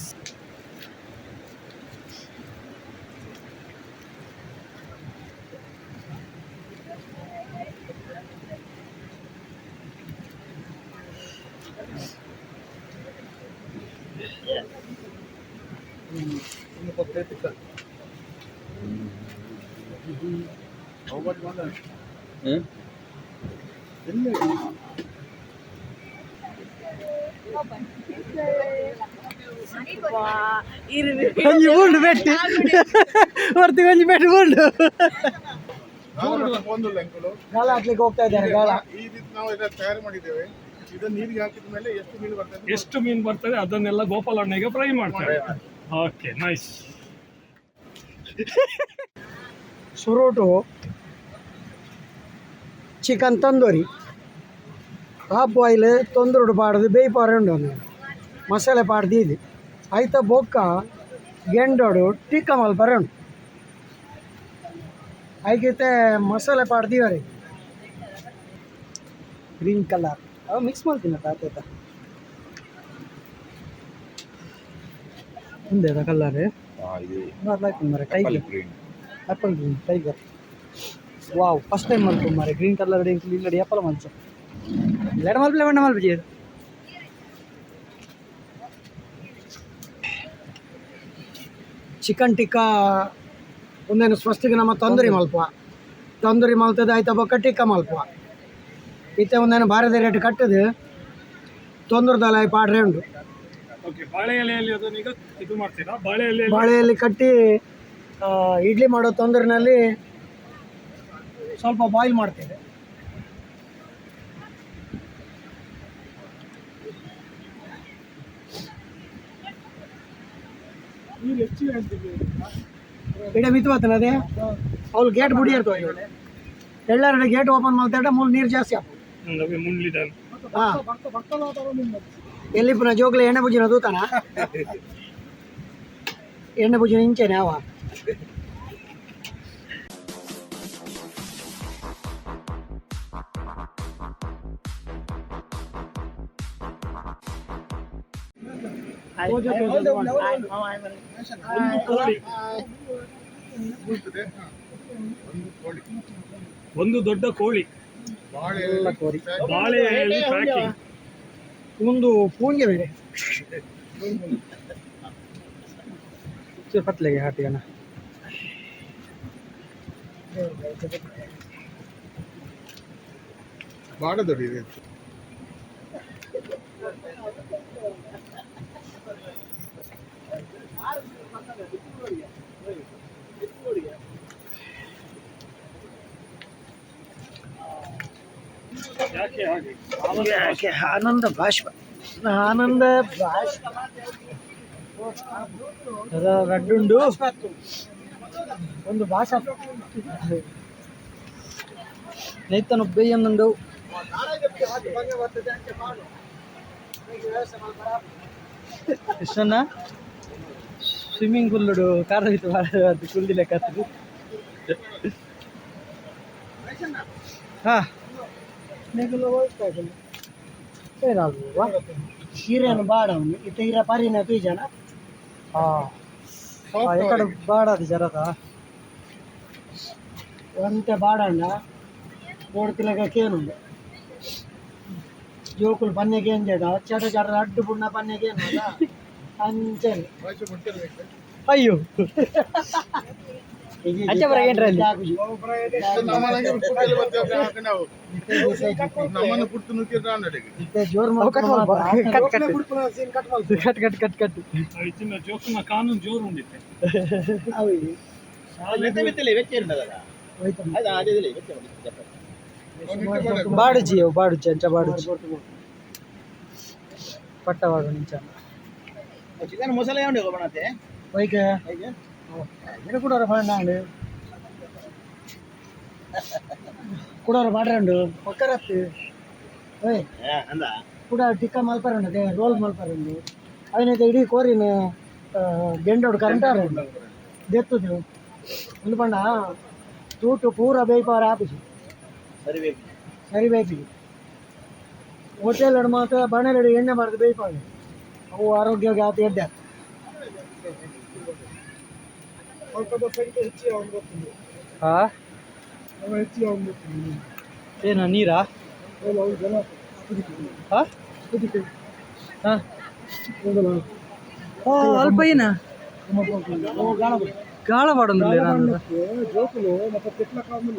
కొంచెం ఉండు పెట్టి వర్తి కొంచెం పెట్టి ఉండు. ಒಂದು ಲೆಂಕಲು ಗಾಳ ಹಾಕ್ಲಿಕ್ಕೆ ಹೋಗ್ತಾ ಇದ್ದಾರೆ. ಗಾಳ ಈ ರೀತಿ ನಾವು ಇದನ್ನ ತಯಾರು ಮಾಡಿದ್ದೇವೆ. ಇದನ್ನ ನೀರಿಗೆ ಹಾಕಿದ ಮೇಲೆ ಎಷ್ಟು ಮೀನು ಬರ್ತದೆ ಅದನ್ನೆಲ್ಲ ಗೋಪಾಲಣ್ಣಗೆ ಫ್ರೈ ಮಾಡ್ತಾರೆ. Okay, nice. ಸುರೋಟು, ಚಿಕನ್ ತಂದೂರಿ, ಹಾಫ್ ಬಾಯ್ಲ್ ತೊಂದರುಡು ಪಾಡ್ದು ಬೇಯ್ಪಾರುಂಡು ಮಸಾಲೆ ಪಾಡ್ದು ಇದು ಆಯ್ತಾ. ಬೊಕ್ಕ ಗೆಂಡೋಡು ಟಿಕ್ಕ ಮಲ್ಪರುಂಡು ಆಯ್ಕೈತೆ ಮಸಾಲೆ ಪಾಡ್ದೀವರಿ ಗ್ರೀನ್ ಕಲರ್ ಅವು ಮಿಕ್ಸ್ ಮಾಡ್ತೀನಿ ಆಯ್ತಾ. ಮುಂದೆ ಕಲರ್ ಮರ tiger, apple green tiger. Wow, first time ಮಲ್ಪು ಮಾರೆ ಗ್ರೀನ್ ಕಲರ್ ಇಲ್ಲಡಿ ಆ್ಯಪಲ್ ಮಲ್ಚು ಎರಡು ಮಲ್ಪಲೆ ಬಣ್ಣ ಮಲ್ಪಿ. ಚಿಕನ್ ಟಿಕ್ಕಾ ಒಂದೇನು ಸ್ವಸ್ತಿಗೆ ನಮ್ಮ ತಂದೂರಿ ಮಲ್ಪ ತಂದೂರಿ ಮಲ್ತದ ಆಯ್ತಾ. ಬೊಕ್ಕ ಟಿಕ್ಕ ಮಲ್ಪ ಇತ್ತೆ ಒಂದೇನು ಭಾರತ ರೇಟ್ ಕಟ್ಟದು ತೊಂದೂರ್ದಲ್ಲ ಪಾಡ್ರೆ ಉಂಡು. ಬಾಳೆ ಎಲೆಯಲ್ಲಿ ಅದನ್ನ ಈಗ ಇದು ಮಾಡ್ತೀರಾ? ಬಾಳೆಯಲ್ಲಿ ಕಟ್ಟಿ ಇಡ್ಲಿ ಮಾಡೋ ತೊಂದೂರಿನಲ್ಲಿ ಸ್ವಲ್ಪ ಬಾಯ್ಲ್ ಮಾಡ್ತೇವೆ. ಇಡ ಮಿತ್ವತ್ತನ ಅದೇ ಅವ್ಳು ಗೇಟ್ ಬುಡಿ ಇರ್ತವೆ. ಎಲ್ಲರ ಗೇಟ್ ಓಪನ್ ಮಾಡ್ತಾ ಮೂರು ನೀರು ಜಾಸ್ತಿ ಆಗ್ತದೆ. ಹಾಂ, ಎಲ್ಲಿ ಪುನಃ ಜೋಗ್ಲೆ ಎಣ್ಣೆ ಬುಜ್ಜಿನ ದೂತಾನ ಎಣ್ಣೆ ಬುಜ್ಜಿನ ಇಂಚೇನೆ ಅವ. ಒಂದು ದೊಡ್ಡ ಕೋಳಿ, ಬಾಳೆ ಎಲೆಯಲ್ಲಿ ಪ್ಯಾಕಿಂಗ್. ಒಂದು ಪೂಂಗೆ ಬೇರೆ ಪತ್ಲೆಗೆ ಹಾಟಿಗಣ ಬಾಡ ದೊಡ್ಡ ಇದೆ. ಯಾಕೆ ಆನಂದ ಬಾಷ್ಪ, ಆನಂದ ಬಾಷ್ಪ ರಡ್ಡುಂಡು ಒಂದು ಭಾಷ ರೈತನು ಬೇಯೊಂದುಂಡು. ಕೃಷ್ಣನ ಸ್ವಿಮ್ಮಿಂಗ್ ಪೂಲ್ ಕಾರವಿತ್ತು ಅದು ಕುಲ್ದಿ ಲೆಕ್ಕ. ಹಾಂ, ಹೀರೇನು ಬಾಡವನು ಇತ್ತ ಹೀರ ಪರಿನ ಪೀಜನ. ఎక్కడ బాడాది జరదా అంతే బాడండ కోడిపిల్లగా కేనుండు జోకులు పన్నెకేం చేయడా చెట చెట అడ్డు పున్న పన్నెకేం అంతే. అయ్యో अच्छा बरं ಏನ್ರ ಅಲ್ಲಿ ಜೋಕ್ನ ಕಾನೂನು ಜೋರು ಉಂಡಿತ್ತೆ. बाडूची हो बाडूची यांच्या बाडूची पट्टा वाढून यांच्या चिकन मसाला येऊन ठेव पण ते वैक इकडे कुठं फांड कुठं ಮಾಡ್ರಂಡು ಪಕ್ಕರತ್ತೆ ಓಯ್ ಅಂದ ಕೂಡ ಟಿಕ್ಕ ಮಲ್ಪರಂಡು ರೋಲ್ ಮಲ್ಪರಂಡು ಅದನ್ನೈತೆ ಇಡೀ ಕೋರಿನ ಗೆಂಡೋಡು ಕರೆಂಟಾರು ದೆತ್ತದು ಒಂದು ಪಂಡ ತೂಟು ಪೂರ ಬೇಯ್ಪಾರ ಆಪಿಸಿ ಸರಿ ಬೇಯ್ಪಿ ಹೋಟೆಲ್ ಮಾತ್ರ ಬಣೆರಡು ಎಣ್ಣೆ ಮಾಡಿದು ಬೇಯ್ಪಾಗ ಅವು ಆರೋಗ್ಯಕ್ಕೆ ಆತ ಎಡ್ಡೆ ಹಾಂ ಏನ ನೀರಾ ಅಲ್ಪ ಏನ గాళ పడుంది జోకులు మొత్తం తిట్ల కాదు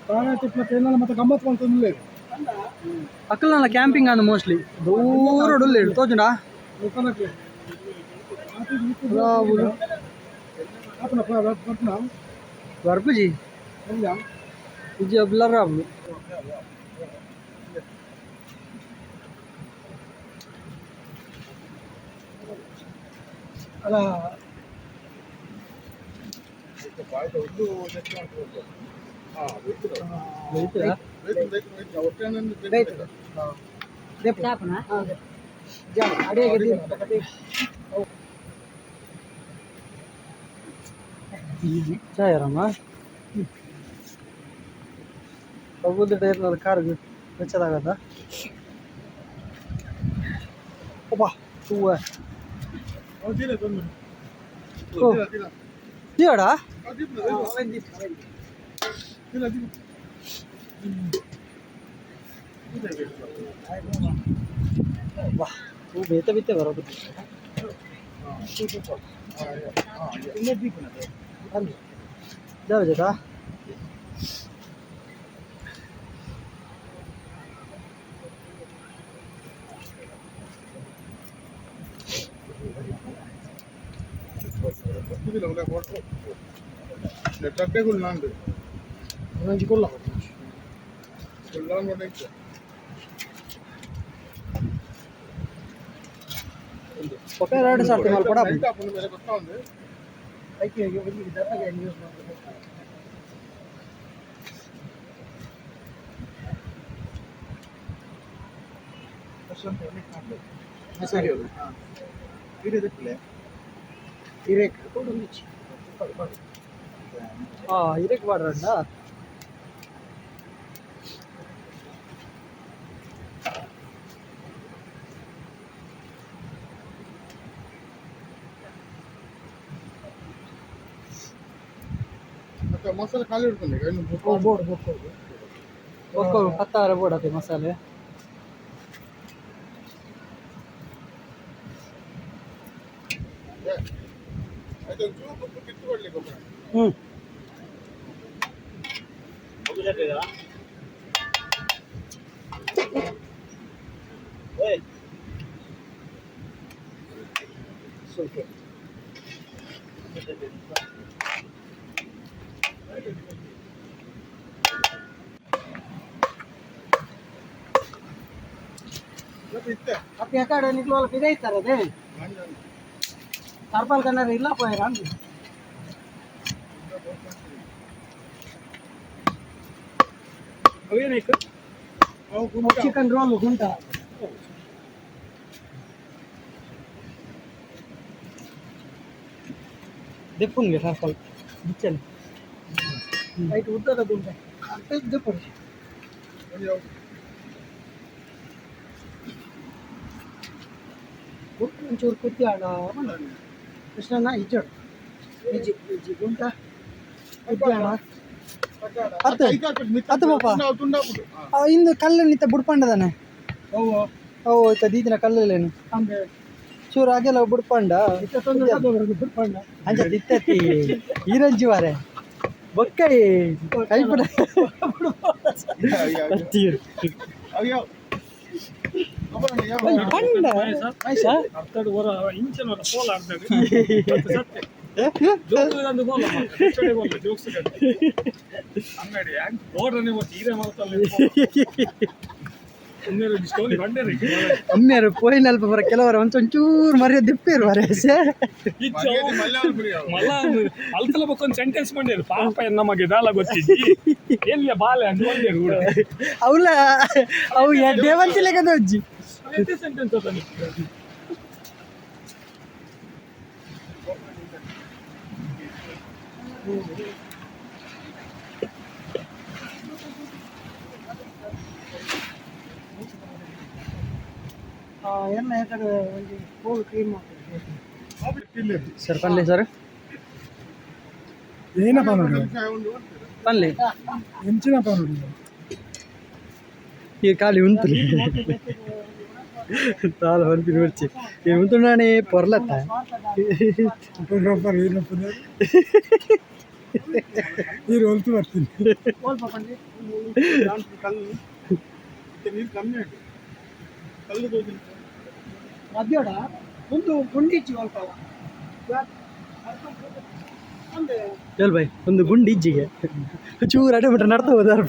బాగా తిట్ల కేంద్రాలు మొత్తం గమ్మత్తు పడుతుంది లేదు అక్కడ నా క్యాంపింగ్ అంది మోస్ట్లీ దూరడు లేడు తోచుడా వరపుజీ ఇది బ్లర్ రాబు అలా ಚಾಯರಮ್ಮ ಒಬ್ಬದು ಟೈರ್ನಲ್ಲಿ ಕಾರ್ ಬೆಚ್ಚದಾಗದ ಒಬ್ಬ ಹೂವ ತೀಯಡ ಬಾ ಹೂ ಬೇತೆ ಬಿತ್ತೆ ಬರೋದು जाओ जरा पक्का रेड सर्ट माल पड़ा इरेक वाडरंडा ಮಸಾಲೆ ಖಾಲಿ ಇಡ್ಕೊಂಡು ಬೋರ್ಡ್ ಬೊಕ್ಕು ಹತ್ತಾರ ಬೋರ್ಡ್ ಆತೆ ಮಸಾಲೆ ಹ್ಞೂ ಸ್ವಲ್ಪ apa ada nih keluar pindah itu ada deh tarpal kan ada ilah apa ya kan ಅವೇನು ಐತೆ chicken roll gunta depung ya tarpal bicara itu udah ada gunta apa depung ಒಂಚೂರು ಕುತ್ತಿ ಆಡ ಕೃಷ್ಣನ ಇಜ್ಜಡು ಇಜ್ಜಿ ಗುಂಟ ಕುತ್ತಿ ಆಡ ಅತ್ತೆ ಅತ್ತೆ ಪಾಪ ಇಂದು ಕಲ್ಲು ನಿತ್ತ ಬುಡ್ಪಂಡದಾನೆ ಅವು ಇತ್ತ ದೀದಿನ ಕಲ್ಲಲ್ಲೇನು ಚೂರು ಹಾಗೆಲ್ಲ ಬುಡ್ಪಂಡ ಬುಡ್ಪಂಡ ಅಂಚ ದಿತ್ತತಿ ಈರಂಜಿ ವಾರೆ ಬೊಕ್ಕೈ ಕೈಪಡ ಅರ್ಥದ ಹೊರ ಇಂಚಿನ ಪೋಲ ಅರ್ಧಡು ಜೋಕ್ಸ್ ಬೋಲ ಜೋಕ್ಸ್ ಅಂಗಡಿ ಓಡ್ರನೆ ತೀರೆ ಮಾಡ್ತಲ್ಲ ಒಮ್ಮೆರು ಪೋಯಿನ ಅಲ್ಪ ಬರ ಕೆಲವರ ಒಂಚೂರು ಮರ್ಯಾದೆ ದಿಪ್ಪೇರು ವರೇಸೆ ಮಲ್ಲ ಅಲ್ಕಲ ಬಕ್ಕೊಂದು ಸೆಂಟೆನ್ಸ್ ಮಾಡಿದ್ರು ಪಾಪ ನಮಗೆ ದಾಲ ಗೊತ್ತಿದ್ದಿ ಎಲ್ಲಿಯ ಬಾಲೆ ಅಂತ ಬಂದಿರು ಕೂಡ ಅವಳ ಅವು ಎಡ್ಡೆ ಬಂತಿಲ್ಲ ಅಜ್ಜಿ ಸೆಂಟೆನ್ಸ್ ಎಲ್ಲ ಯಾಕಡೆ ಒಂದು ಹೋಗಿ ಕ್ಲೀನ್ ಮಾಡ್ತಾರೆ ಸರ್ ಪನ್ಲೆ ಸರ್ ಏನಪ್ಪ ನೋಡಿ ಪನ್ಲೆ ಎಂಚಿನಪ್ಪ ನೋಡಿ ಈ ಖಾಲಿ ಉಂಟು ತಾಲ ಹೊಂದಿನ ಬರ್ಚಿ ಈ ಉಂಟು ನಾನೇ ಪೊರ್ಲತ್ತ ಫೋಟೋಗ್ರಾಫರ್ ಏನಪ್ಪ ನೀರು ಹೊಲ್ತು ಬರ್ತೀನಿ ಮಧ್ಯೋಡ ಒಂದು ಗುಂಡಿಚ್ಚಿ ಸ್ವಲ್ಪ ಹೇಳ ಬೈ ಒಂದು ಗುಂಡು ಇಜ್ಜಿಗೆ ಚೂರು ಅಡೆಬಿಟ್ರೆ ನಡ್ತಾ ಹೋದಾರ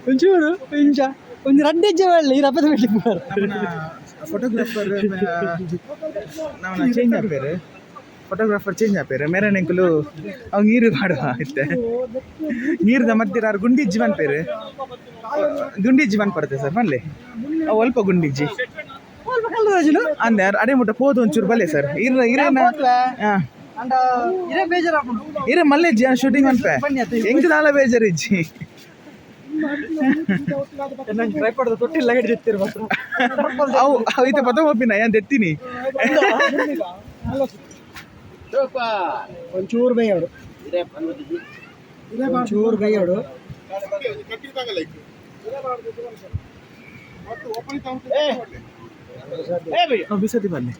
ಒಂಚೂರು ಇಂಚ ಒಂದು ರೆಡ್ಡೆ ಇಜ್ಜೆ ಒಳ್ಳೆ ಈ ರಪ್ಪದ ಬಿಟ್ಟು ಫೋಟೋಗ್ರಾಫರ್ ಚೇಂಜ್ ಆಪೇರು ಫೋಟೋಗ್ರಾಫರ್ ಚೇಂಜ್ ಆಪೇರು ಮೇರೆ ನೆಂಕಲು ಅವ್ ನೀರು ಮಾಡುವ ಇತ್ತೆ ನೀರ್ದ ಮಧ್ಯೆ ಗುಂಡಿಜ್ಜಿ ಬನ್ಪೇರು ಗುಂಡಿಜ್ಜಿ ಬನ್ಪಡುತ್ತೆ ಸರ್ ಮಲ್ಲೆ ಅವು ಅಲ್ಪ ಗುಂಡಿಜ್ಜಿ ಅಂದೆ ಅಡೆ ಮುಟ್ಟ ಪೋದು ಒಂಚೂರು ಬಲ್ಲೆ ಸರ್ ಇರ ಮಲ್ಲೆ ಇಜ್ಜಿ ಶೂಟಿಂಗ್ ಅನ್ಪೆ ಹೆಂಗ್ ನಾಲ ಬೇಜಾರು ಇಜ್ಜಿ ತೊಟ್ಟಿಲ್ಲ ಹಿಡಿದಿರ್ತಿರ್ಬೇಕು ಅವು ಐತೆ ಪತ ಒಪ್ಪಿನ ಏನ್ ತೆತ್ತೀನಿ ಒಂಚೂರು ಬೇಯೋಡು ಒಂಚೂರು ಬೇಯೋಡು ಬಿಸತಿ ಬರ್ಲಿ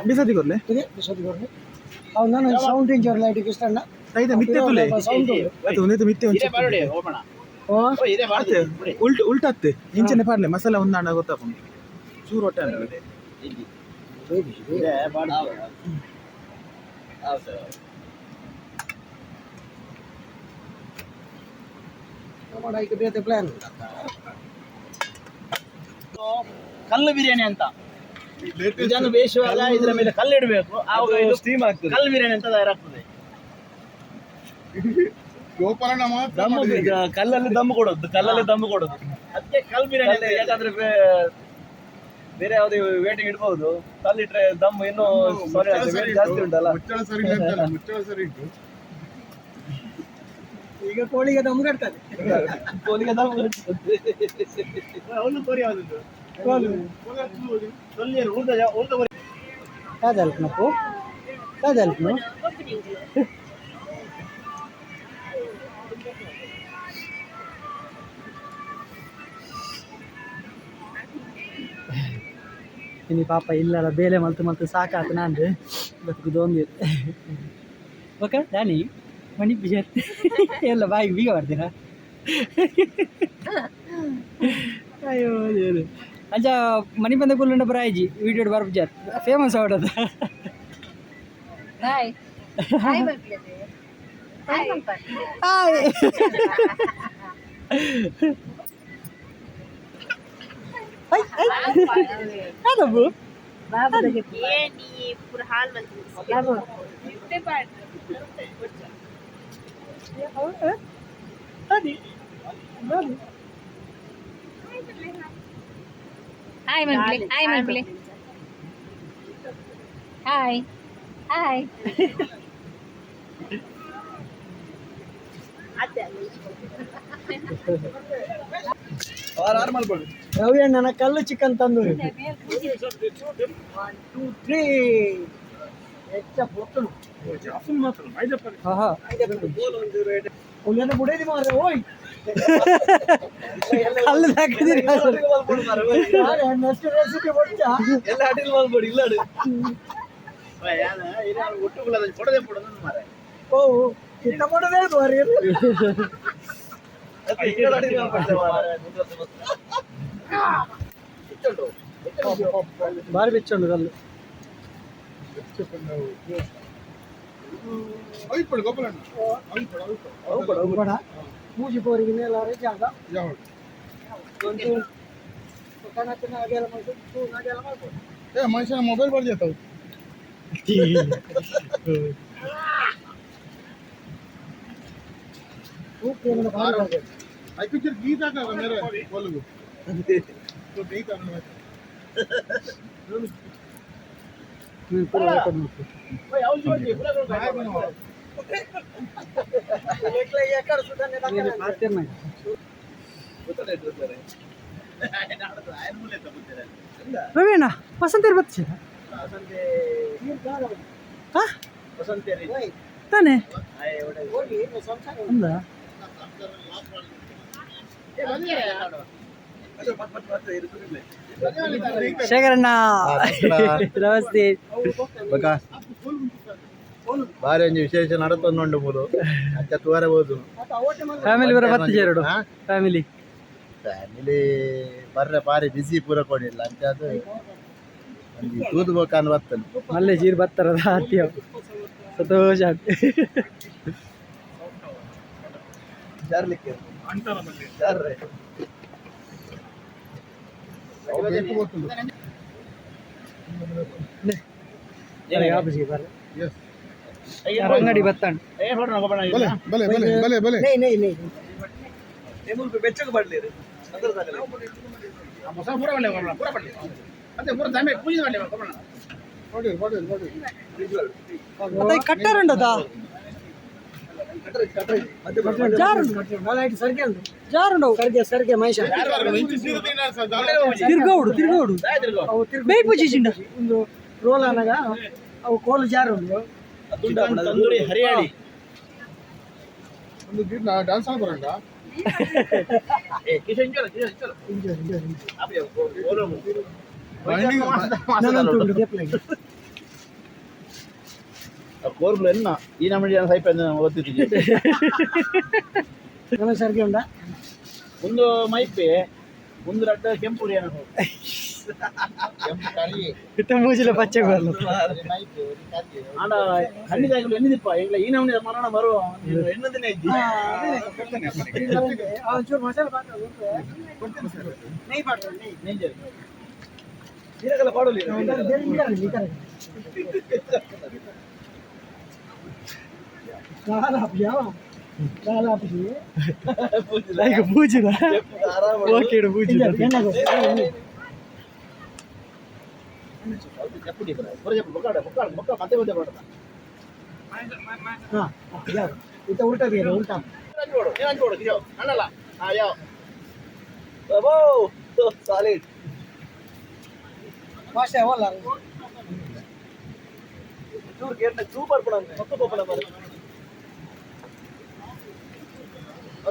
ಬಿಸತಿ ಕೊರ್ಲೆ ಅವ್ ನಾನು ಸೌಂಡ್ ಇಂಚರ್ ಲೈಟಿಗೆ ಇಷ್ಟ ಐತೆ ಮಿತ್ತೆ ತುಲೆ ಅದು ಒಂದೇ ಮಿತ್ತೆ ಉಲ್ಟತ್ತೆ ಇಂಚನೆ ಪಾರ್ಲೆ ಮಸಾಲ ಒಂದಾಣ ಗೊತ್ತಾಕೊಂಡು ಚೂರು ಹೊಟ್ಟೆ ಅಂದ್ರೆ ಪ್ಲಾನ್ ಕಲ್ಲು ಬಿರಿಯಾನಿ ಅಂತ ಇದನ್ನು ಬೇಯಿಸುವಾಗ ಇದರ ಮೇಲೆ ಕಲ್ಲು ಇಡಬೇಕು ಆವಾಗ ಇದು ಸ್ಟೀಮ್ ಆಗ್ತದೆ ಕಲ್ಲು ಬಿರಿಯಾನಿ ಅಂತ ತಯಾರಾಗ್ತದೆ ದಮ್ಮು ಕಲ್ಲಲ್ಲಿ ದಮ್ಮು ಕೊಡೋದು ಅದಕ್ಕೆ ಕಲ್ಲು ಬಿರಿಯಾನಿ ಅಂತ. ಯಾಕಂದ್ರೆ ಬೇರೆ ಯಾವುದೇ ವೇಟಿಂಗ್ ಇಡ್ಬೋದು, ಕಲ್ಲಿಟ್ರೆ ದಮ್ಮು ಇನ್ನೂ ಜಾಸ್ತಿ ಉಂಟಲ್ಲ. ಈಗ ಕೋಳಿಗೆ ದಮ್ ಕಟ್ತದೆ, ಕೋಲಿಗೆ ದಮ್ಮು ಕಟ್ತದೆ. ಅವನು ಕೋರಿ ಯಾವ್ದು ಕಾದಲ್ಪನಪ್ಪು ಕಾದಲ್ಪನು ಇನ್ನು ಪಾಪ ಇಲ್ಲ ಬೇಲೆ ಮಲ್ತು ಸಾಕಾತು ನಾನು ಬದುಕುದೊಂದು ಓಕೆ ದಾನಿ ಮಣಿ ಬಿಜರ್ ಎಲ್ಲ ಬಾಯಿಗೆ ಬೀಗ ಮಾಡ್ತೀರಾ? ಅಯ್ಯೋ ದೇವ್ರು ಅಂಚ ಮನಿ ಬಂದ ಕುಲ್ಲಂಡ ಬರಾಯ್ಜಿ ವಿಡಿಯೋ ಬರ್ಬಜಾರ್ ಫೇಮಸ್ ಆವಡದ hi hi hi Mangli, hi Mangli, hi hi. Ravi ಅಣ್ಣನ ಕಲ್ಲು ಚಿಕನ್ ತಂದೂರಿ 1 2 3 ಹೆಚ್ಚ ಪೊಟ್ಟನು ಬುಡೇದಿ ಮಾರ ಓಯ್ ಕಲ್ಲು ಹಾಕಿದಿರಿ ನೆಕ್ಸ್ಟ್ ರೆಸಿಪಿ ಕೊಡ್ತಾ ಎಲ್ಲ ಅಡಿಲ್ ಮಾಡ್ಬೋದು. ಇಲ್ಲ ಒಟ್ಟುಗಳ ಕೊಡದೆ ಕೊಡೋದು ಮಾರ. ಓ ಚಿತ್ತ ಮಾಡೋದೇ ಬಾರಿ ಭಾರಿ ಬೆಚ್ಚುಂಡು ಕಲ್ಲು. ಮೂಜಿ ಪೋರಿಗೆ ಮೇಲಾರೆ ಜಾಗ ಮನುಷ್ಯನ ಮೊಬೈಲ್ ಬರ್ತಾವೆ पिक्चर गीत आ मेरे बोल तो नहीं करना ಪ್ರವೀಣ ವಸಂತ ಬರ್ತದೆ ತಾನೇ ಅಂದ ಶೇಖರಣ್ಣ ನಮಸ್ತೆ. ಬಾರಿ ಒಂಜಿ ವಿಶೇಷ ನಡತೊಂದುಂಡು ಮೂಲು ಅಂಚ ತೂವರಬಹುದು. ಫ್ಯಾಮಿಲಿ ಬರ ಬತ್ತಿಗೆ ಎರಡು ಫ್ಯಾಮಿಲಿ ಬರ್ರೆ ಬಾರಿ ಬಿಸಿ ಪೂರ ಕೊಡಿಲ್ಲ ಅಂಚ ಅದು ಒಂಜಿ ತೂದು ಬೋಕಾನ್ ಬತ್ತನು ಮಲ್ಲೆ ಜೀರ್ ಬತ್ತಾರದ ಹತ್ತಿ ಸಂತೋಷ ಜಾರ್ಲಿಕ್ಕೆ ಅಂಗಡಿ ಬತ್ತಾಂಡ್ भले भले भले भले ಬೆಚ್ಚಗೆ ಬಡ್ಲಿರಿ ಕಟ್ಟಾರಂಡದ ಜಾರುಂಡು ಸರ್ಗೆ ಮಹೇಶ ತಿರ್ಗೌಡು ಅವು ಬೇಯ್ ಪೂಜಿಸಿಂಡ ಒಂದು ರೋಲ್ ಅನಗ ಅವು ಕೋಲು ಜಾರುಂಡು ತಂದೂರಿ ಹರಿಯಾಳಿ ಒಂದು ಗೀತ ಡ್ಯಾನ್ಸ್ ಬರಂಗ ಕೋರ್ಲು ಎನ್ನ ಈ ನಮ್ಮಡಿ ಸೈಪ್ ಓದ್ತಿದ್ದೀವಿ ಸರ್ಗೆ ಉಂಡ ಒಂದು ಮೈಪೆ ಒಂದು ರಡ್ಡ ಕೆಂಪು ಮೂಜಿಲ ಪಚ್ಚೆ ಬರಲ್ಲ ಆಂಡ ಖಂಡಿತಾಗಲು ಎನ್ನಿದಿಪ್ಪ ಈಗ ಈ ನಮ್ಮನೆ ಮರಣ ಬರುವ ಎನ್ನದಿನೇ ಇದ್ದಿ ಒಂಚೂರು ಮಸಾಲೆ ನೀರಾಗೆಲ್ಲ ಪಾಡಲಿ ಪೂಜಿದ ಓಕೆ ಪೂಜಿದ ಉಲ್ಟಾ ಉಲ್ಟಾ ಸಾಲಿಡ್ ಭಾಷೆ ಅವಲ್ಲ ಸೂಪರ್ ಪಡ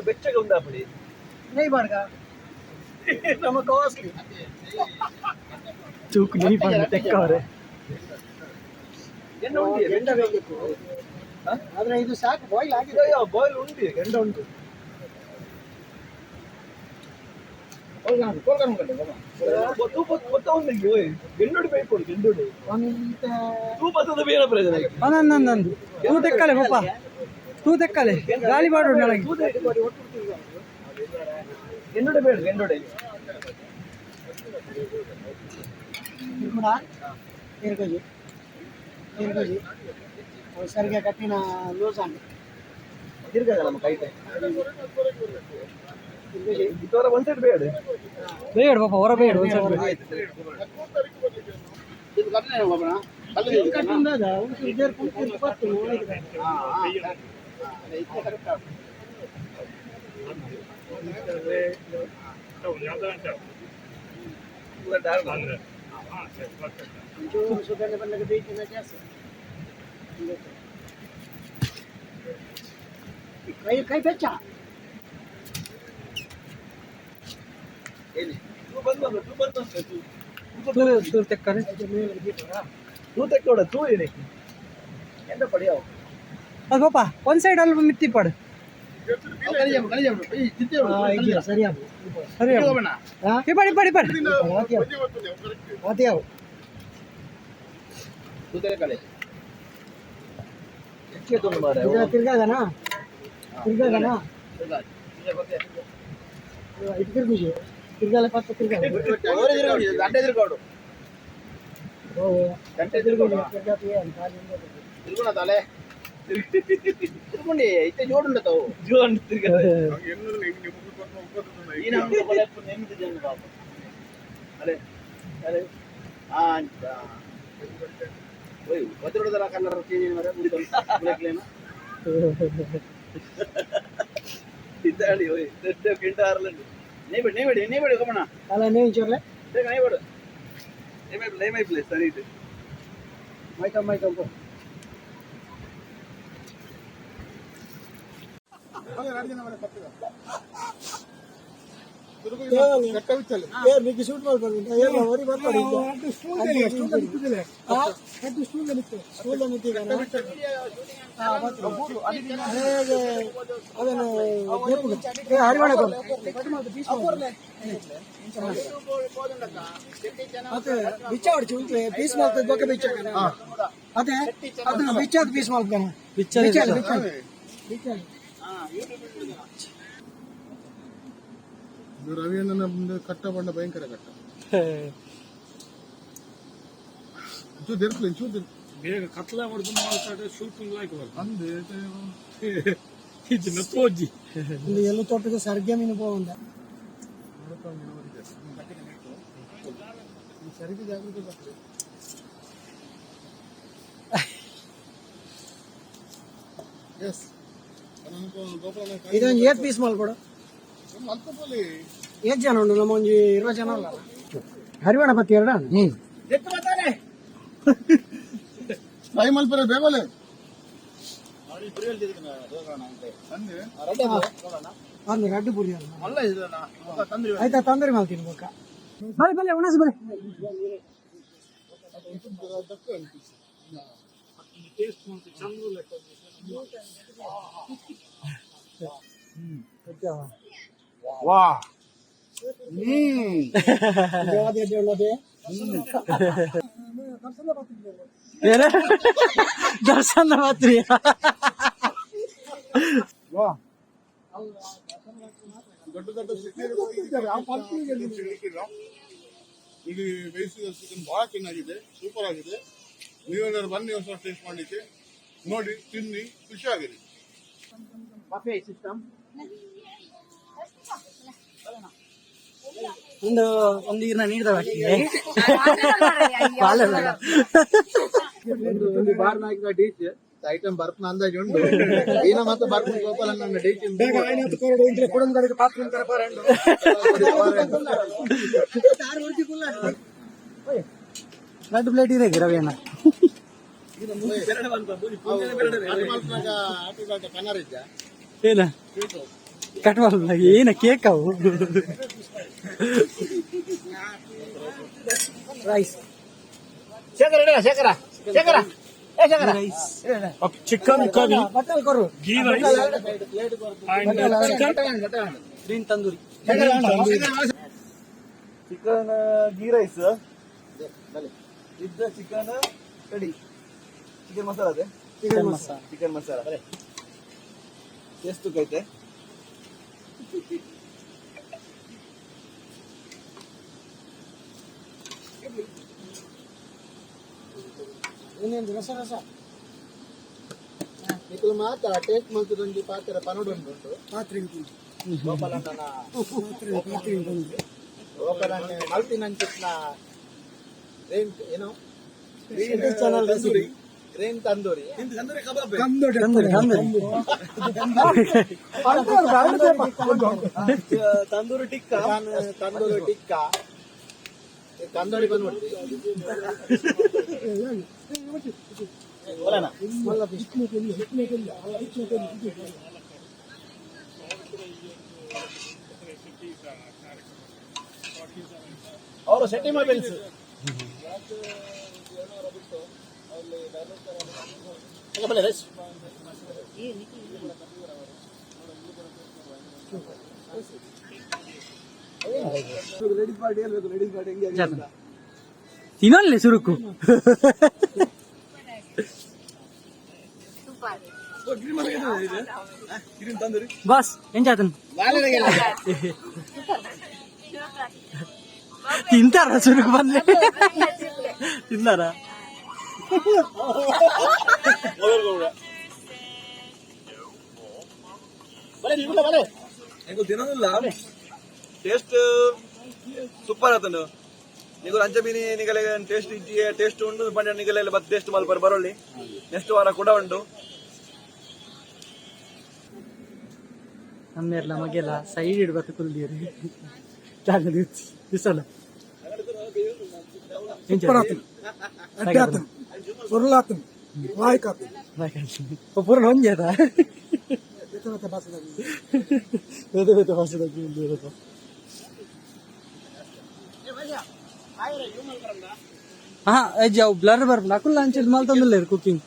ಬೆಚ್ಚಗೆ ಉಂಟಾಪಡಿ नहीं बढ़गा नमक कास्टली चूक नहीं पड़ता ತೆಕ್ಕವರೆ ಎಂಡ ಬೇಕಿತ್ತು ಆದ್ರೆ ಇದು ಸಾಕು ಬಾಯ್ಲ್ ಆಗಿದೆ ಬಾಯ್ಲ್ ಉಂಟು ಎಂಡ ಉಂಟು ಗೆಂಡೋಡಿ ಬೇಕು ಗೆಂಡೋಡಿ ತೂಪತ್ತದ ಬೇರೆ ಪ್ರಯೋಜನ ನಂದು ತೂ ತೆಕ್ಕಲೆ ಪಪ್ಪ ತೂ ತೆಕ್ಕಲೆ ಗಾಳಿ ಬಾಡು ನನಗೆ ಗೆಂಡೋಡೆ ಬೇಡ ಗೆಂಡೋಡೆ ಸರ್ಗೆ ಕಟ್ಟಿನ ಲೂಸ್ ಆಗಿ ತಿರ್ಗಲ್ಲ ಕೈ ಇದರ ಒಂದು ಸೈಡ್ ಬೇಡ ಬೇಡ ಪಾಪ ಹೊರ ಬೇಡ ಒಂದು ಸೈಡ್ ಬೇಡ ಇದು ಕಟ್ಟನೆ ಬಾಬಣ್ಣ ಕಲ್ಲು ಕಟ್ಟಿಂದ ಇದರ ಪೂರ್ತಿ ಪತ್ತು ಸುಗಂಧ ಬಂದಾಗ ಬೇಕಿನ ಜಾಸ್ತಿ ಕೈ ಬೆಚ್ಚ ತೂ ತೆಕ್ಕರೆ ತೂ ತೆಕ್ಕೋಡ ತೂ ಏನೇ ಎಂತ ಪಡಿಯಾವ ಅದು ಪಾಪ ಒಂದು ಸೈಡ್ ಅಲ್ಲಿ ಮಿತ್ತಿ ಪಡು ಕಳಿಯ ಕಳಿಯ ಸರಿಯಾಗ ಸರಿ ಹೋಗೋಣ. ಇಪ್ಪಡಿ ಮಾತಿಯಾವು ಕುದುರೆಕಲೆ ಹೆಚ್ಚೆ ತುಂಬ ಮಾರ್ರೆ. ತಿರ್ಗಾಗನಾ ತಿರ್ಗಾ. ಇದು ತಿರ್ಗುಜಿ ತಿರ್ಗಾಲ ಪತ್ತ ತಿರ್ಗಾಲ ಅವರೇ ತಿರ್ಗಾಡು, ಗಂಟೆ ತಿರ್ಗಾಡು. ಗಂಟೆ ತಿರ್ಗಾಡು. ತಿರ್ಗುಣ ತಲೆ ತಿರ್ಗುಂಡಿ ಇತ್ತೆ ಜೋಡುಂಡ ತಾವು ಜೋಡು ತಿರ್ಗಾಡು. ಈ ನಮ್ಮ ಕೊಲೆ ನೆಮ್ಮದಿ ಜನ ಪಾಪ ಅಲೆ ಅಲೆ ಅಂತ ಓಯ್ ಒತ್ತಡದ ಕಲರ್ ಚೇಂಜ್ ಮಾರೆ ಮುಡಿದಲ್ಲ ಇದ್ದಾಡಿ ಓಯ್ ದೊಡ್ಡ ಕೆಂಟ ಆರ್ಲಂಡು ನೇಬೇಡಿ ಕಮಣ ಅಲ್ಲ ನೇಯ್ ಚೋರ್ಲೆ ಬೇಗ ನೇಬೇಡು ನೇಮೈ ಪ್ಲೇಸ್ ಸರಿ ಇದು ಮೈಕಂ మీకు షూట్ వరి ಬರ್ತಾರೆ ಹರಿವಾಣ ಅದೇ ಬಿಚ್ಚ ಹೊಡ್ಚು ಪೀಸ್ ಮಾಡ್ತದೆ ಬೊಕ್ಕ ಬಿಚ್ಚ ಅದೇ ಅದನ್ನ ಬಿಚ್ಚಾದ ಪೀಸ್ ಮಾಡ್ತಾನೆ ರವಿಯನ್ನ ಕಟ್ಟ ಬಂಡ ಭಯಂಕರ ಕಟ್ಟ ಬೇಗ ಕತ್ಲ ಹೊಡೆದು ಮಾಡ್ತಾರೆ ಶೂಟಿಂಗ್ ಲೈಕ್ ಅಂದೆ ಇದು ತೋಜಿ ಎಲ್ಲೂ ತೋಟದ ಸರ್ಗೆ ಮೀನು ಹೋಗಂದ ಸರಿಗೆ ಜಾಗೃತಿ ಬರ್ತದೆ ಎಸ್ ಇದೊಂದು 8 ಪೀಸ್ ಮಾಡ್ಕೊಡು ಎಷ್ಟು ಜನ ಉಂಟು ನಮ್ಮ ಒಂದು 20 ಜನ ಅಲ್ಲ ಹರಿವಾಣ ಪತ್ತಿ ಎರಡ ಫ್ರೈ ಮಲ್ಪರೆ ಬೇಗೋಲೆ ಒಂದು ರಡ್ಡು ಪುರಿ ಆಯ್ತಾ ತಂದೂರಿ ಮಾಡ್ತೀನಿ ಬೊಕ್ಕ ಬಲೆ ಉಣಸ್ ಬಲೆ ವಾ ದರ್ಶನ ಮಾತ್ರಿ ದೊಡ್ಡ ಇಲ್ಲಿ ಬೇಯಿಸಿದ ಚಿಕನ್ ಬಹಳ ಚೆನ್ನಾಗಿದೆ, ಸೂಪರ್ ಆಗಿದೆ. ನೀವೆಲ್ಲರೂ ಬನ್ನಿ ಹೊಸ ಟೇಸ್ಟ್ ಮಾಡಲಿಕ್ಕೆ, ನೋಡಿ ತಿನ್ನಿ, ಖುಷಿಯಾಗಿರಿ. ಒಂದು ನೀರ್ನ ನೀಡ್ದ ಒಂದು ಬಾರ್ ನಾಯಕ ಡೀಚ್ ಐಟಮ್ ಬರ್ಪನ ಅಂದಾಜು ಉಂಟು. ಈನ ಮತ್ತೆ ಬರ್ಪನ ಗೋಪಾಲನ್ನ ಡೀಚ್ ಎರಡು ಪ್ಲೇಟ್ ಇದೆ ರವಿಯಣ್ಣ ಏನ ಕಟ್ ಮಾಡಲ್ಲ ಏನ ಕೇಕ್ ಅವು ರೈಸ್ ಶೇಖರ ಚಿಕನ್ ಕರಿ ಬಟ್ಟಲ್ ಕೊರು ghee rice and green tandoori chicken ghee rice ಇದ್ದ ಚಿಕನ್ ಕಡಿ ಚಿಕನ್ ಮಸಾಲ ಅದೇ ಚಿಕನ್ ಮಸಾಲ ಎಷ್ಟು ಕೈತೆ ಇನ್ನೇನು ರಸ ఇప్పుడు మాత్ర టేస్ట్ మంచిదండి పాత్ర పనుడు ఉంటుండు ಪಾತ್ರೆ ಗೋಪಾಲಣ್ಣನ ಗೋಪಾಲಣ್ಣ ಮಲ್ತಿನಂಚಿನ ರೇನ್ ಏನೋ ಚಾನಲ್ ರೆಸಿಪಿ ರೇನ್ ತಂದೂರಿ ತಂದೂರಿ ಟಿಕ್ಕಾ ತಂದೂರಿ ಬಂದ್ಬಿಡ್ತಿ ಅವರು ಶೆಟ್ಟಿ ಮೊಬೈಲ್ಸ್ ತಿನ್ನಲ್ಲೇ ಸುರುಕು ಬಾಸ್ ಎಂಚಾತನ್ ತಿಂತಾರ ಸುರುಕು ಬಂದ್ರೆ ತಿಂತಾರ ತಿನ್ನೋದಿಲ್ಲ ಟೇಸ್ಟ್ ಸೂಪರ್ ಆತನು ನೀವು ಅಂಚ ಮೀನಿ ನಿಗಲೆ ಟೇಸ್ಟ್ ಇಜ್ಜಿಗೆ ಟೇಸ್ಟ್ ಉಂಟು ಪಂಡ ನಿಗಲೆಲ್ಲ ಬತ್ ಟೇಸ್ಟ್ ಮಲ್ಪರ್ ಬರೋಳ್ಳಿ ನೆಕ್ಸ್ಟ್ ವಾರ ಕೂಡ ಉಂಟು ನಮ್ಮೆಲ್ಲ ಮಗೆಲ್ಲ ಸೈಡ್ ಇಡ್ಬೇಕು ಕುಲ್ದಿರಿ ಬಿಸಲ ಪೂರ್ಣ ಹೊಂದ್ಯದ ಹಾ ಜಾವ್ ಬ್ಲರ್ ಬರ್ಬಲ್ಲ ಅಕುಲ್ಲ ಅಂಚೆ ಮಾಲ್ತಂದಿಲ್ಲ ಕುಕಿಂಗ್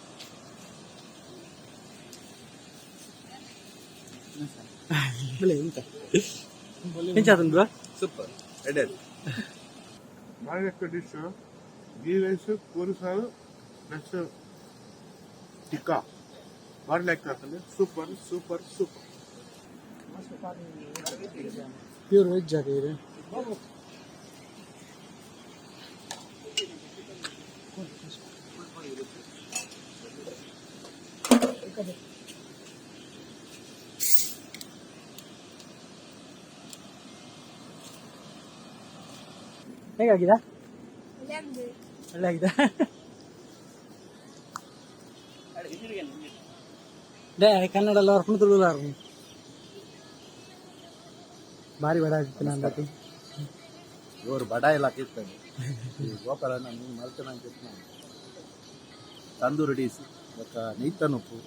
ಎಂಚಾತನ್ ಬ್ರೋ ಸೂಪರ್ ಎಡೆಲ್ ಬಾರಿ ನೆಕ್ಸ್ಟ್ ಡಿಶ್ ಗೀ ರೈಸ್ ಕೂರು ಸಾರು ಪ್ಲಸ್ ಟಿಕ್ಕಾ ಬಾರಿ ಲೆಕ್ಕ ಆಗ್ತದೆ super super super pure veg ಆಗಿದೆ ಹೇಗಾಗಿದ ಒಳ್ಳೆ ಆಗಿದೆ ಕನ್ನಡ ಎಲ್ಲ ಹೊರ್ಕೊಂಡು ತುಳುಲಾರ ಭಾರಿ ಬಡ ಆಗಿತ್ತು ನಾನು ಇವರು ಬಡ ಇಲ್ಲ ಕಿತ್ತಾನೆ ಗೋಪಾಲ ನಾನು ಮಲ್ತನ ತಂದೂರಿ ಡೀಸ್ ఒక ನೀತನುಪ್ಪು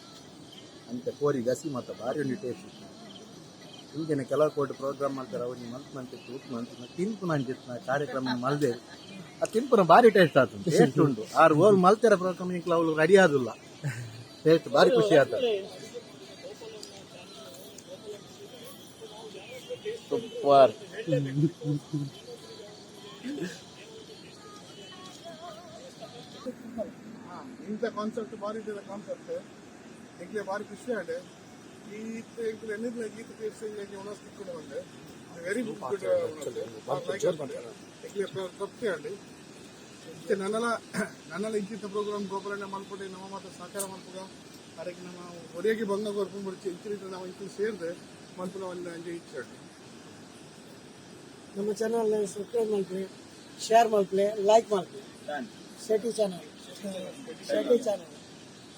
ಅಂತ ಕೋರಿ ಗಸಿ ಮತ್ತು ಭಾರಿ ಒಂದು ಟೇಸ್ಟ್ ಹೀಗೇನೆ ಕೆಲವು ಕೋಟಿ ಪ್ರೋಗ್ರಾಮ್ ಮಾಡ್ತಾರೆ ಅವ್ರಿಗೆ ಮಂತ್ಮಂತಿತ್ತು ಉಪ್ಪು ತಿನ್ಪು ನಂಚಿತ್ತು ಕಾರ್ಯಕ್ರಮ ಮಲ್ದೆ ಆ ತಿನ್ಪುನ ಭಾರಿ ಟೇಸ್ಟ್ ಆಗ್ತದೆ ಟೇಸ್ಟ್ ಉಂಟು ಆರು ಓಲ್ ಮಲ್ತಾರೆ ಪ್ರೋಗ್ರಾಮ್ ಇಂಕ್ಲ ಅವಳು ರೆಡಿ ಆದಿಲ್ಲ ಟೇಸ್ಟ್ ಭಾರಿ ಖುಷಿ ಆಗ್ತದೆ ಸೂಪರ್ ಇಂಥ ಕಾನ್ಸೆಪ್ಟ್ ಭಾರಿ ಇದೆ ಕಾನ್ಸೆಪ್ಟ್ ಎಂಕ್ಲೆ ಭಾರಿ ಖುಷಿ ಆಡೆ ಈ ಎಂಕ್ಲೆ ಎನ್ನಿದ್ಲ ಗೀತ ತೀರ್ಸಿ ಉಣಸ್ತಿ ಕೂಡ ಬಂದೆ ವೆರಿ ಗುಡ್ ಎಂಕ್ಲೆ ತೃಪ್ತಿ ಆಡಿ ನನ್ನೆಲ್ಲ ಇಂಚಿಂತ ಪ್ರೋಗ್ರಾಮ್ ಗೋಪಾಲಣ್ಣ ಮಲ್ಪಡೆ ನಮ್ಮ ಮಾತ್ರ ಸಹಕಾರ ಮಲ್ಪುಗ ಅದಕ್ಕೆ ನಮ್ಮ ಒಡೆಯಾಗಿ ಬಂಗ ಗೊರ್ಪು ಮುಡಿಸಿ ಇಂಚಿನ ನಾವು ಇಂಚು ಸೇರಿದೆ ಮಲ್ಪುನ ಒಂದು ಅಂಜೆ ಇಚ್ಛೆ ನಮ್ಮ ಚಾನಲ್ ಸಬ್ಸ್ಕ್ರೈಬ್ ಮಾಡ್ತೀವಿ ಶೇರ್ ಮಾಡ್ತೀವಿ ಲೈಕ್ ಮಾಡ್ತೀವಿ ಶೆಟ್ಟಿ ಚಾನಲ್